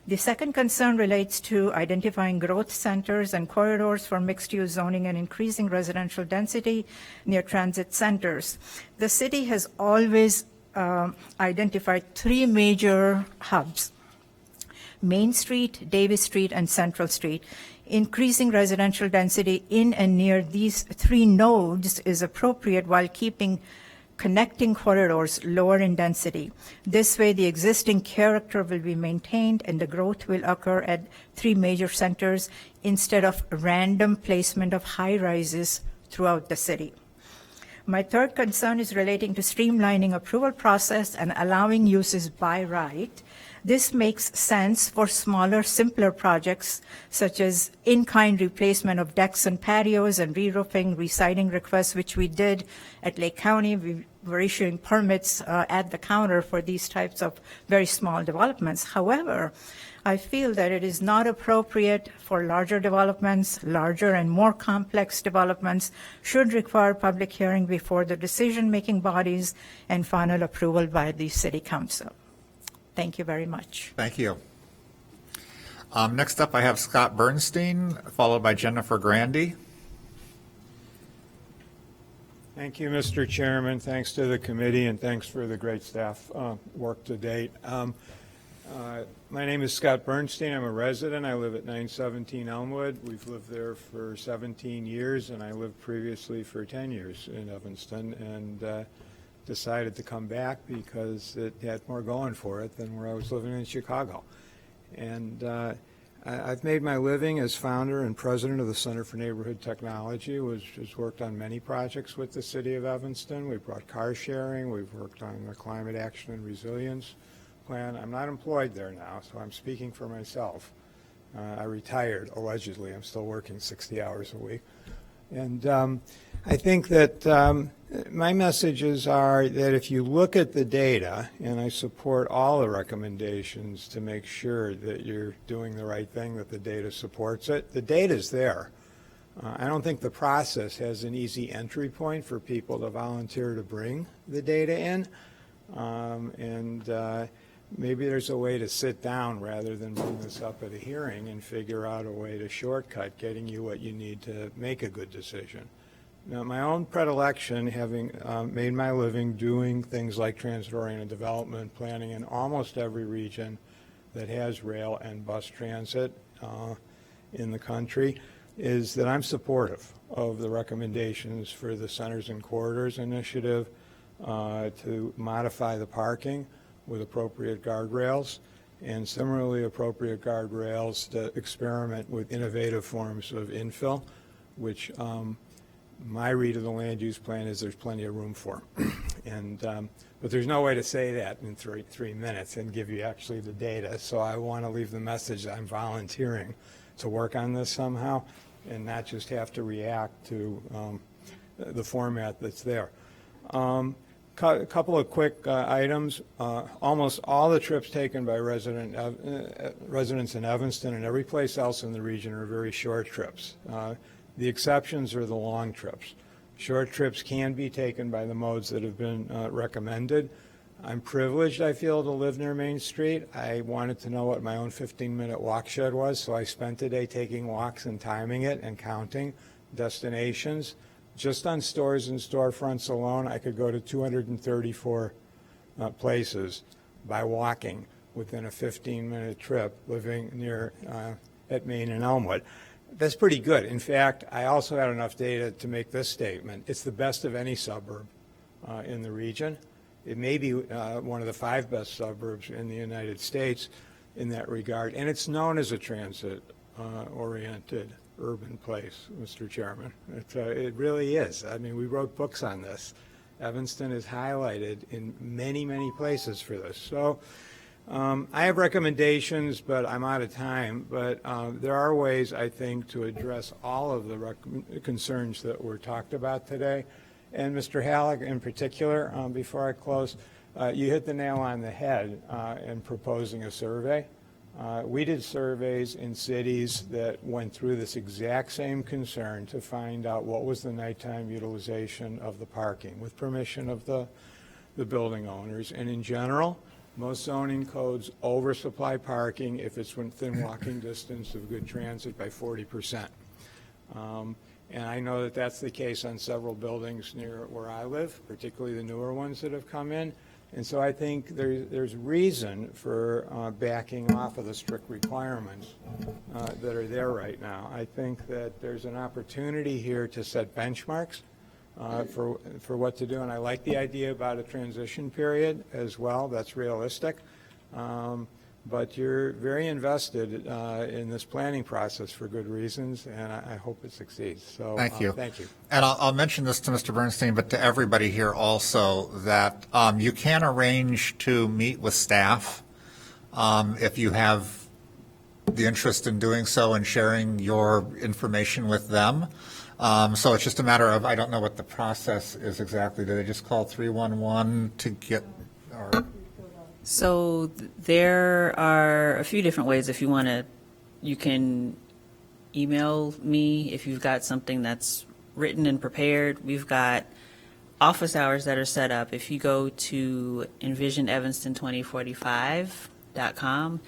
The second concern relates to identifying growth centers and corridors for mixed-use zoning and increasing residential density near transit centers. The city has always identified three major hubs: Main Street, Davis Street, and Central Street. Increasing residential density in and near these three nodes is appropriate while keeping connecting corridors lower in density. This way, the existing character will be maintained and the growth will occur at three major centers instead of random placement of high-rises throughout the city. My third concern is relating to streamlining approval process and allowing uses by right. This makes sense for smaller, simpler projects such as in-kind replacement of decks and patios and re-roofing, re-siding requests, which we did at Lake County. we're issuing permits at the counter for these types of very small developments. However, I feel that it is not appropriate for larger developments. Larger and more complex developments should require public hearing before the decision-making bodies and final approval by the City Council. Thank you very much. Thank you. Next up, I have Scott Bernstein, followed by Jennifer Grandy. Thank you, Mr. Chairman. Thanks to the committee, and thanks for the great staff work to date. My name is Scott Bernstein. I'm a resident. I live at 917 Elmwood. We've lived there for 17 years, and I lived previously for 10 years in Evanston, and decided to come back because it had more going for it than where I was living in Chicago. And I've made my living as founder and president of the Center for Neighborhood Technology, which has worked on many projects with the city of Evanston. We've brought car sharing. We've worked on the climate action and resilience plan. I'm not employed there now, so I'm speaking for myself. I retired, allegedly. I'm still working 60 hours a week. And I think that my messages are that if you look at the data, and I support all the recommendations to make sure that you're doing the right thing, that the data supports it, the data's there. I don't think the process has an easy entry point for people to volunteer to bring the data in. Maybe there's a way to sit down rather than bring this up at a hearing and figure out a way to shortcut getting you what you need to make a good decision. Now, my own predilection, having made my living doing things like transit-oriented development, planning in almost every region that has rail and bus transit in the country, is that I'm supportive of the recommendations for the Centers and Corridors Initiative to modify the parking with appropriate guardrails, and similarly appropriate guardrails to experiment with innovative forms of infill, which my read of the land use plan is there's plenty of room for. But there's no way to say that in three minutes and give you actually the data. So I want to leave the message that I'm volunteering to work on this somehow and not just have to react to the format that's there. A couple of quick items. Almost all the trips taken by residents in Evanston and every place else in the region are very short trips. The exceptions are the long trips. Short trips can be taken by the modes that have been recommended. I'm privileged, I feel, to live near Main Street. I wanted to know what my own 15-minute walk shed was, so I spent a day taking walks and timing it and counting destinations. Just on stores and storefronts alone, I could go to 234 places by walking within a 15-minute trip living near at Main and Elmwood. That's pretty good. In fact, I also had enough data to make this statement. It's the best of any suburb in the region. It may be one of the 5 best suburbs in the United States in that regard, and it's known as a transit-oriented urban place, Mr. Chairman. It really is. I mean, we wrote books on this. Evanston is highlighted in many, many places for this. So I have recommendations, but I'm out of time. But there are ways, I think, to address all of the concerns that were talked about today. And Mr. Halleck, in particular, before I close, you hit the nail on the head in proposing a survey. We did surveys in cities that went through this exact same concern to find out what was the nighttime utilization of the parking with permission of the building owners. And in general, most zoning codes oversupply parking if it's within walking distance of good transit by 40%. And I know that that's the case on several buildings near where I live, particularly the newer ones that have come in. And so I think there's reason for backing off of the strict requirements that are there right now. I think that there's an opportunity here to set benchmarks for what to do, and I like the idea about a transition period as well. That's realistic. But you're very invested in this planning process for good reasons, and I hope it succeeds. So thank you. Thank you. And I'll mention this to Mr. Bernstein, but to everybody here also, that you can arrange to meet with staff if you have the interest in doing so and sharing your information with them. So it's just a matter of, I don't know what the process is exactly. Do they just call 311 to get, or? So there are a few different ways. If you want to, you can email me if you've got something that's written and prepared. We've got office hours that are set up. If you go to envisionevanston2045.com,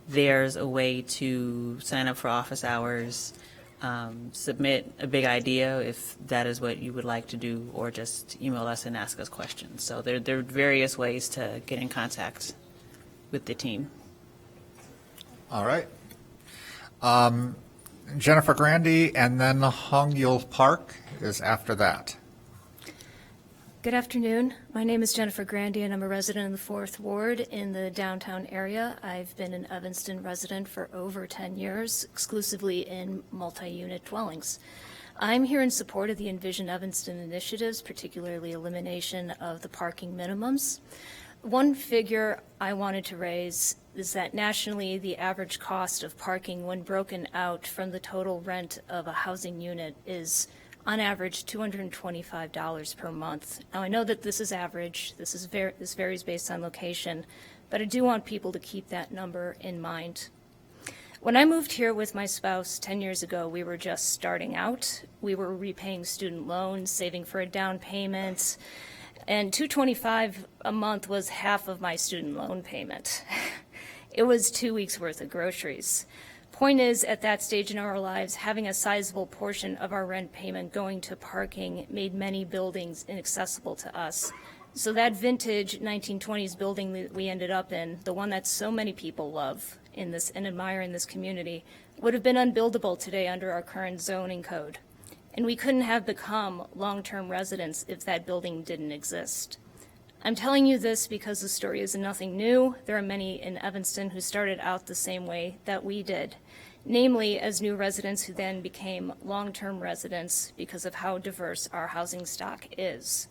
there's a way to sign up for office hours, submit a big idea if that is what you would like to do, or just email us and ask us questions. So there are various ways to get in contact with the team. All right. Jennifer Grandy, and then Hong Yul Park is after that. Good afternoon. My name is Jennifer Grandy, and I'm a resident in the 4th Ward in the downtown area. I've been an Evanston resident for over 10 years, exclusively in multi-unit dwellings. I'm here in support of the Envision Evanston initiatives, particularly elimination of the parking minimums. One figure I wanted to raise is that nationally, the average cost of parking when broken out from the total rent of a housing unit is on average $225 per month. Now, I know that this is average, this varies based on location, but I do want people to keep that number in mind. When I moved here with my spouse 10 years ago, we were just starting out. We were repaying student loans, saving for a down payment, and $225 a month was half of my student loan payment. It was 2 weeks worth of groceries. Point is, at that stage in our lives, having a sizable portion of our rent payment going to parking made many buildings inaccessible to us. So that vintage 1920s building that we ended up in, the one that so many people love in this and admire in this community, would have been unbuildable today under our current zoning code. And we couldn't have become long-term residents if that building didn't exist. I'm telling you this because the story is nothing new. There are many in Evanston who started out the same way that we did, namely as new residents who then became long-term residents because of how diverse our housing stock is.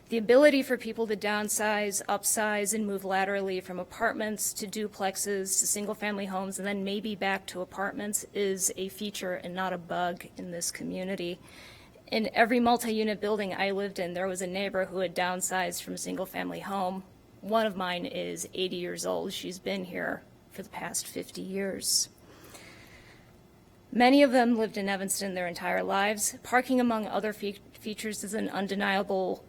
The ability for people to downsize, upsize, and move laterally from apartments to duplexes to single-family homes and then maybe back to apartments is a feature and not a bug in this community. In every multi-unit building I lived in, there was a neighbor who had downsized from a single-family home. One of mine is 80 years old. She's been here for the past 50 years. Many of them lived in Evanston their entire lives. Parking, among other features, is an undeniable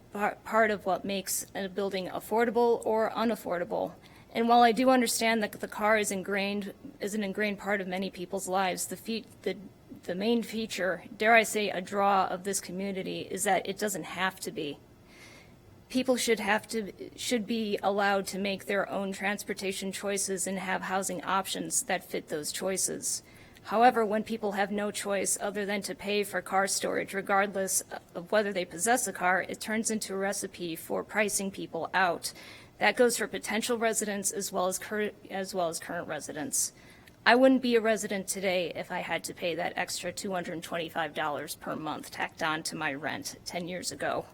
part of what makes a building affordable or unaffordable. And while I do understand that the car is an ingrained part of many people's lives, the main feature, dare I say a draw of this community, is that it doesn't have to be. People should be allowed to make their own transportation choices and have housing options that fit those choices. However, when people have no choice other than to pay for car storage, regardless of whether they possess a car, it turns into a recipe for pricing people out. That goes for potential residents as well as current residents. I wouldn't be a resident today if I had to pay that extra $225 per month tacked on to my rent 10 years ago.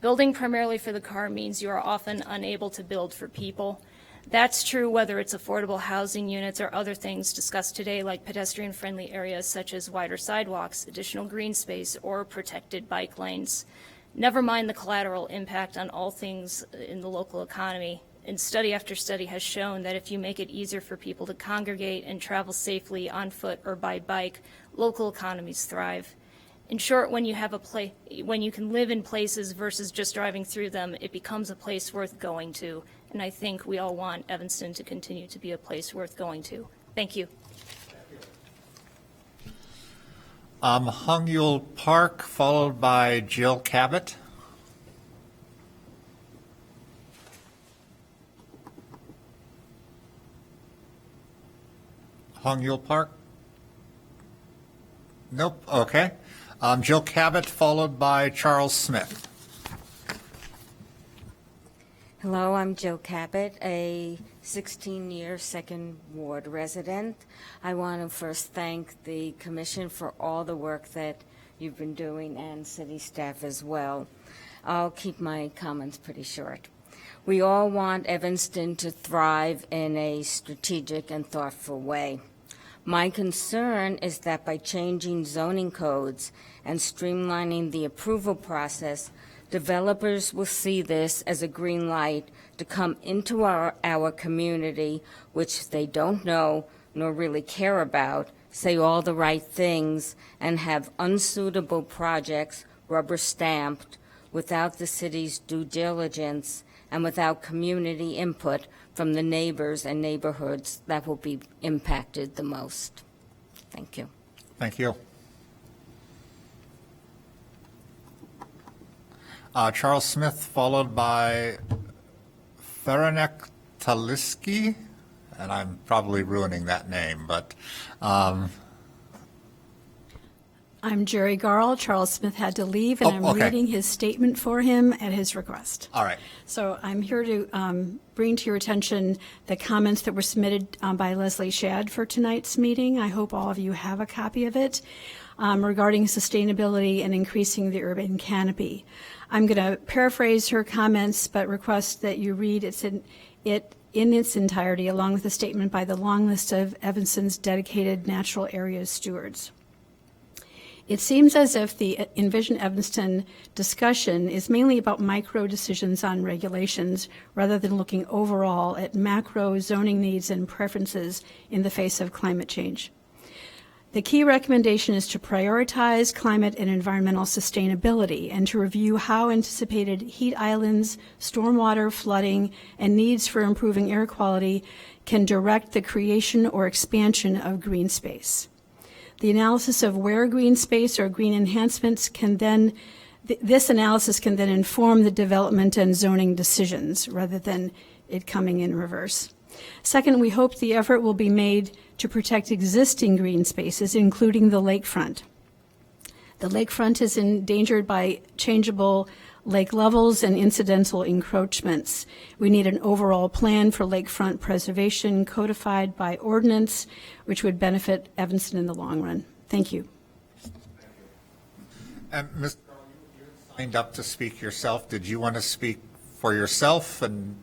Building primarily for the car means you are often unable to build for people. That's true whether it's affordable housing units or other things discussed today, like pedestrian-friendly areas such as wider sidewalks, additional green space, or protected bike lanes. Never mind the collateral impact on all things in the local economy. And study after study has shown that if you make it easier for people to congregate and travel safely on foot or by bike, local economies thrive. In short, when you can live in places versus just driving through them, it becomes a place worth going to. And I think we all want Evanston to continue to be a place worth going to. Thank you. Hung Yul Park, followed by Jill Cabot. Hung Yul Park? Nope, okay. Jill Cabot, followed by Charles Smith. Hello, I'm Jill Cabot, a 16-year Second Ward resident. I want to first thank the Commission for all the work that you've been doing and city staff as well. I'll keep my comments pretty short. We all want Evanston to thrive in a strategic and thoughtful way. My concern is that by changing zoning codes and streamlining the approval process, developers will see this as a green light to come into our community, which they don't know nor really care about, say all the right things, and have unsuitable projects rubber stamped without the city's due diligence and without community input from the neighbors and neighborhoods that will be impacted the most. Thank you. Thank you. Charles Smith, followed by Feranek Taliski, and I'm probably ruining that name, but I'm Jerry Garl. Charles Smith had to leave, and I'm reading his statement for him at his request. All right. So I'm here to bring to your attention the comments that were submitted by Leslie Shadd for tonight's meeting. I hope all of you have a copy of it regarding sustainability and increasing the urban canopy. I'm going to paraphrase her comments, but request that you read it in its entirety, along with a statement by the long list of Evanston's dedicated natural areas stewards. It seems as if the Envision Evanston discussion is mainly about micro decisions on regulations rather than looking overall at macro zoning needs and preferences in the face of climate change. The key recommendation is to prioritize climate and environmental sustainability and to review how anticipated heat islands, stormwater flooding, and needs for improving air quality can direct the creation or expansion of green space. The analysis of where green space or green enhancements can then, this analysis can then inform the development and zoning decisions rather than it coming in reverse. Second, we hope the effort will be made to protect existing green spaces, including the lakefront. The lakefront is endangered by changeable lake levels and incidental encroachments. We need an overall plan for lakefront preservation codified by ordinance, which would benefit Evanston in the long run. Thank you. And Ms. you signed up to speak yourself. Did you want to speak for yourself? And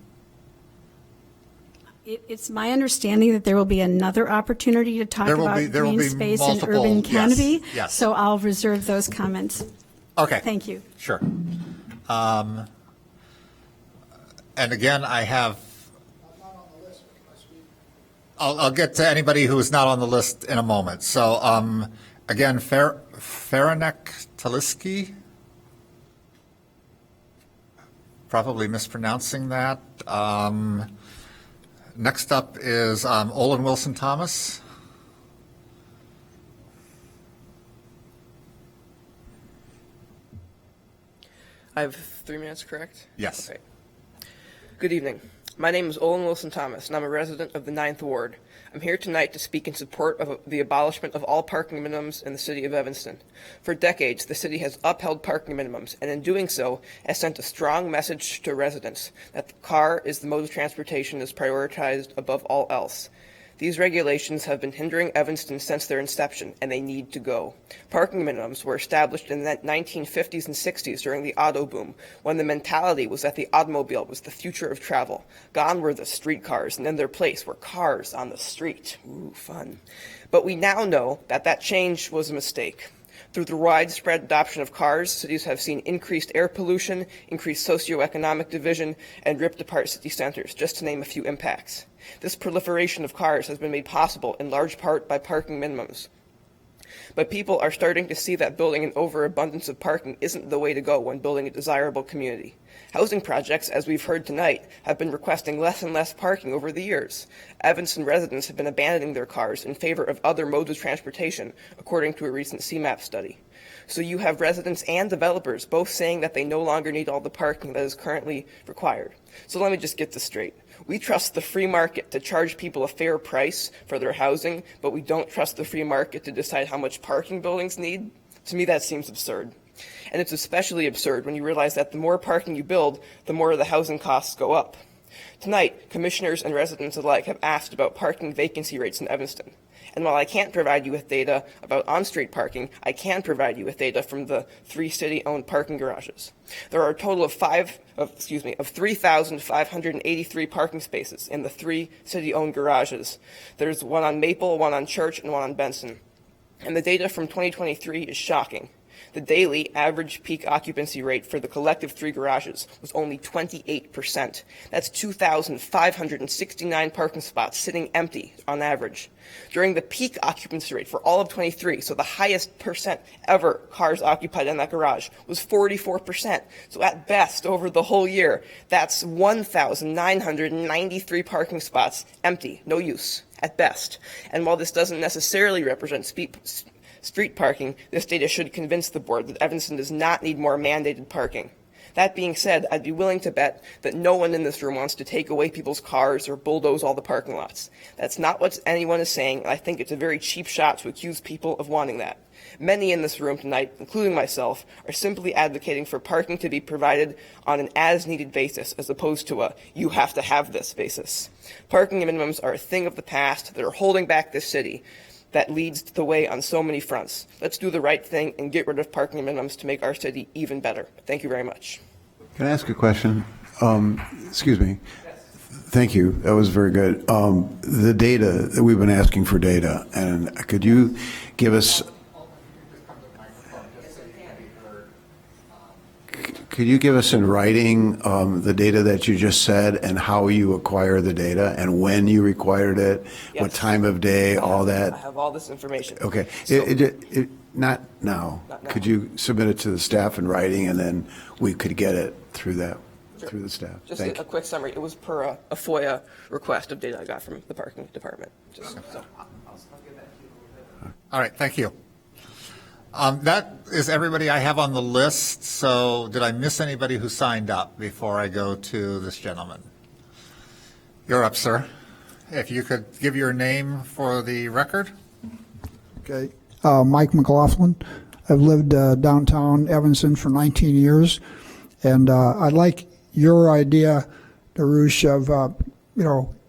It's my understanding that there will be another opportunity to talk about green space and urban canopy. Yes. So I'll reserve those comments. Okay. Thank you. Sure. And again, I have, I'll get to anybody who is not on the list in a moment. So again, Feranek Taliski, probably mispronouncing that. Next up is Olin Wilson Thomas. I have 3 minutes, correct? Yes. Okay. Good evening. My name is Olin Wilson Thomas, and I'm a resident of the 9th Ward. I'm here tonight to speak in support of the abolishment of all parking minimums in the city of Evanston. For decades, the city has upheld parking minimums, and in doing so, has sent a strong message to residents that the car is the mode of transportation is prioritized above all else. These regulations have been hindering Evanston since their inception, and they need to go. Parking minimums were established in the 1950s and 60s during the auto boom, when the mentality was that the automobile was the future of travel. Gone were the streetcars, and in their place were cars on the street. Ooh, fun. But we now know that that change was a mistake. Through the widespread adoption of cars, cities have seen increased air pollution, increased socioeconomic division, and ripped apart city centers, just to name a few impacts. This proliferation of cars has been made possible in large part by parking minimums. But people are starting to see that building an overabundance of parking isn't the way to go when building a desirable community. Housing projects, as we've heard tonight, have been requesting less and less parking over the years. Evanston residents have been abandoning their cars in favor of other modes of transportation, according to a recent CMAP study. So you have residents and developers both saying that they no longer need all the parking that is currently required. So let me just get this straight. We trust the free market to charge people a fair price for their housing, but we don't trust the free market to decide how much parking buildings need? To me, that seems absurd. And it's especially absurd when you realize that the more parking you build, the more the housing costs go up. Tonight, commissioners and residents alike have asked about parking vacancy rates in Evanston. And while I can't provide you with data about on-street parking, I can provide you with data from the 3 city-owned parking garages. There are a total of 3,583 parking spaces in the 3 city-owned garages. There's one on Maple, one on Church, and one on Benson. And the data from 2023 is shocking. The daily average peak occupancy rate for the collective 3 garages was only 28%. That's 2,569 parking spots sitting empty on average. During the peak occupancy rate for all of 23, so the highest percent ever cars occupied in that garage, was 44%. So at best, over the whole year, that's 1,993 parking spots empty, no use, at best. And while this doesn't necessarily represent street parking, this data should convince the board that Evanston does not need more mandated parking. That being said, I'd be willing to bet that no one in this room wants to take away people's cars or bulldoze all the parking lots. That's not what anyone is saying, and I think it's a very cheap shot to accuse people of wanting that. Many in this room tonight, including myself, are simply advocating for parking to be provided on an as-needed basis as opposed to a you have to have this basis. Parking minimums are a thing of the past that are holding back this city. That leads the way on so many fronts. Let's do the right thing and get rid of parking minimums to make our city even better. Thank you very much. Can I ask a question? Excuse me. Thank you. That was very good. The data, we've been asking for data, and could you give us in writing the data that you just said and how you acquire the data and when you required it, Yes. what time of day, all I that? have all this information. Okay. So- Not now. Not now. Could you submit it to the staff in writing and then we could get it through the staff? Just Thank a you. quick summary. It was per a FOIA request of data I got from the parking department. All right, thank you. That is everybody I have on the list, so did I miss anybody who signed up before I go to this gentleman? You're up, sir. If you could give your name for the record? Okay. Mike McLaughlin. I've lived downtown Evanston for 19 years, and I like your idea, Darush, of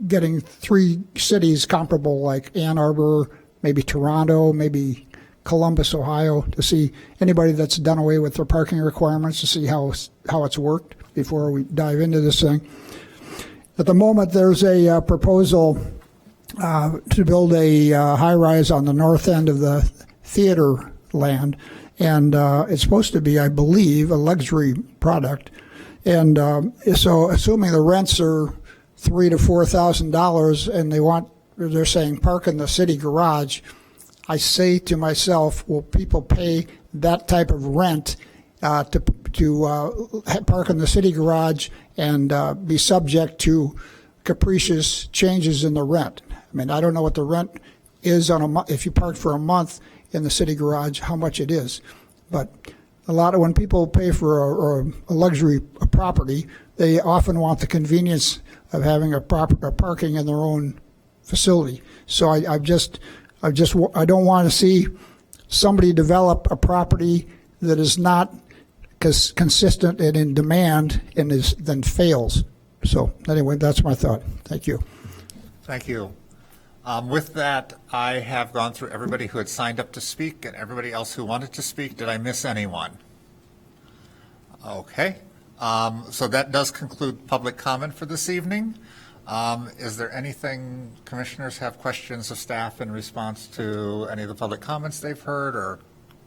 getting 3 cities comparable, like Ann Arbor, maybe Toronto, maybe Columbus, Ohio, to see anybody that's done away with their parking requirements, to see how it's worked before we dive into this thing. At the moment, there's a proposal to build a high-rise on the north end of the theater land, and it's supposed to be, I believe, a luxury product. And so assuming the rents are $3,000 to $4,000 and they're saying park in the city garage, I say to myself, will people pay that type of rent to park in the city garage and be subject to capricious changes in the rent? I mean, I don't know what the rent is if you park for a month in the city garage, how much it is. But when people pay for a luxury property, they often want the convenience of having a parking in their own facility. So I don't want to see somebody develop a property that is not consistent and in demand and then fails. So anyway, that's my thought. Thank you. Thank you. With that, I have gone through everybody who had signed up to speak and everybody else who wanted to speak. Did I miss anyone? Okay. So that does conclude public comment for this evening. Is there anything commissioners have questions of staff in response to any of the public comments they've heard, or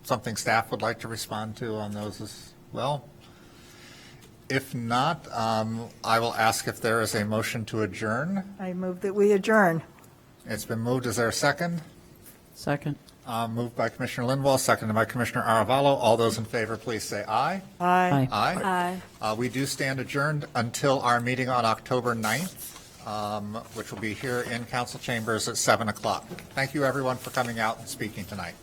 something staff would like to respond to on those as well? If not, I will ask if there is a motion to adjourn. I move that we adjourn. It's been moved. Is there a second? Second. Moved by Commissioner Lindwall, seconded by Commissioner Aravalo. All those in favor, please say aye. Aye. Aye. We do stand adjourned until our meeting on October 9th, which will be here in council chambers at 7 o'clock. Thank you, everyone, for coming out and speaking tonight.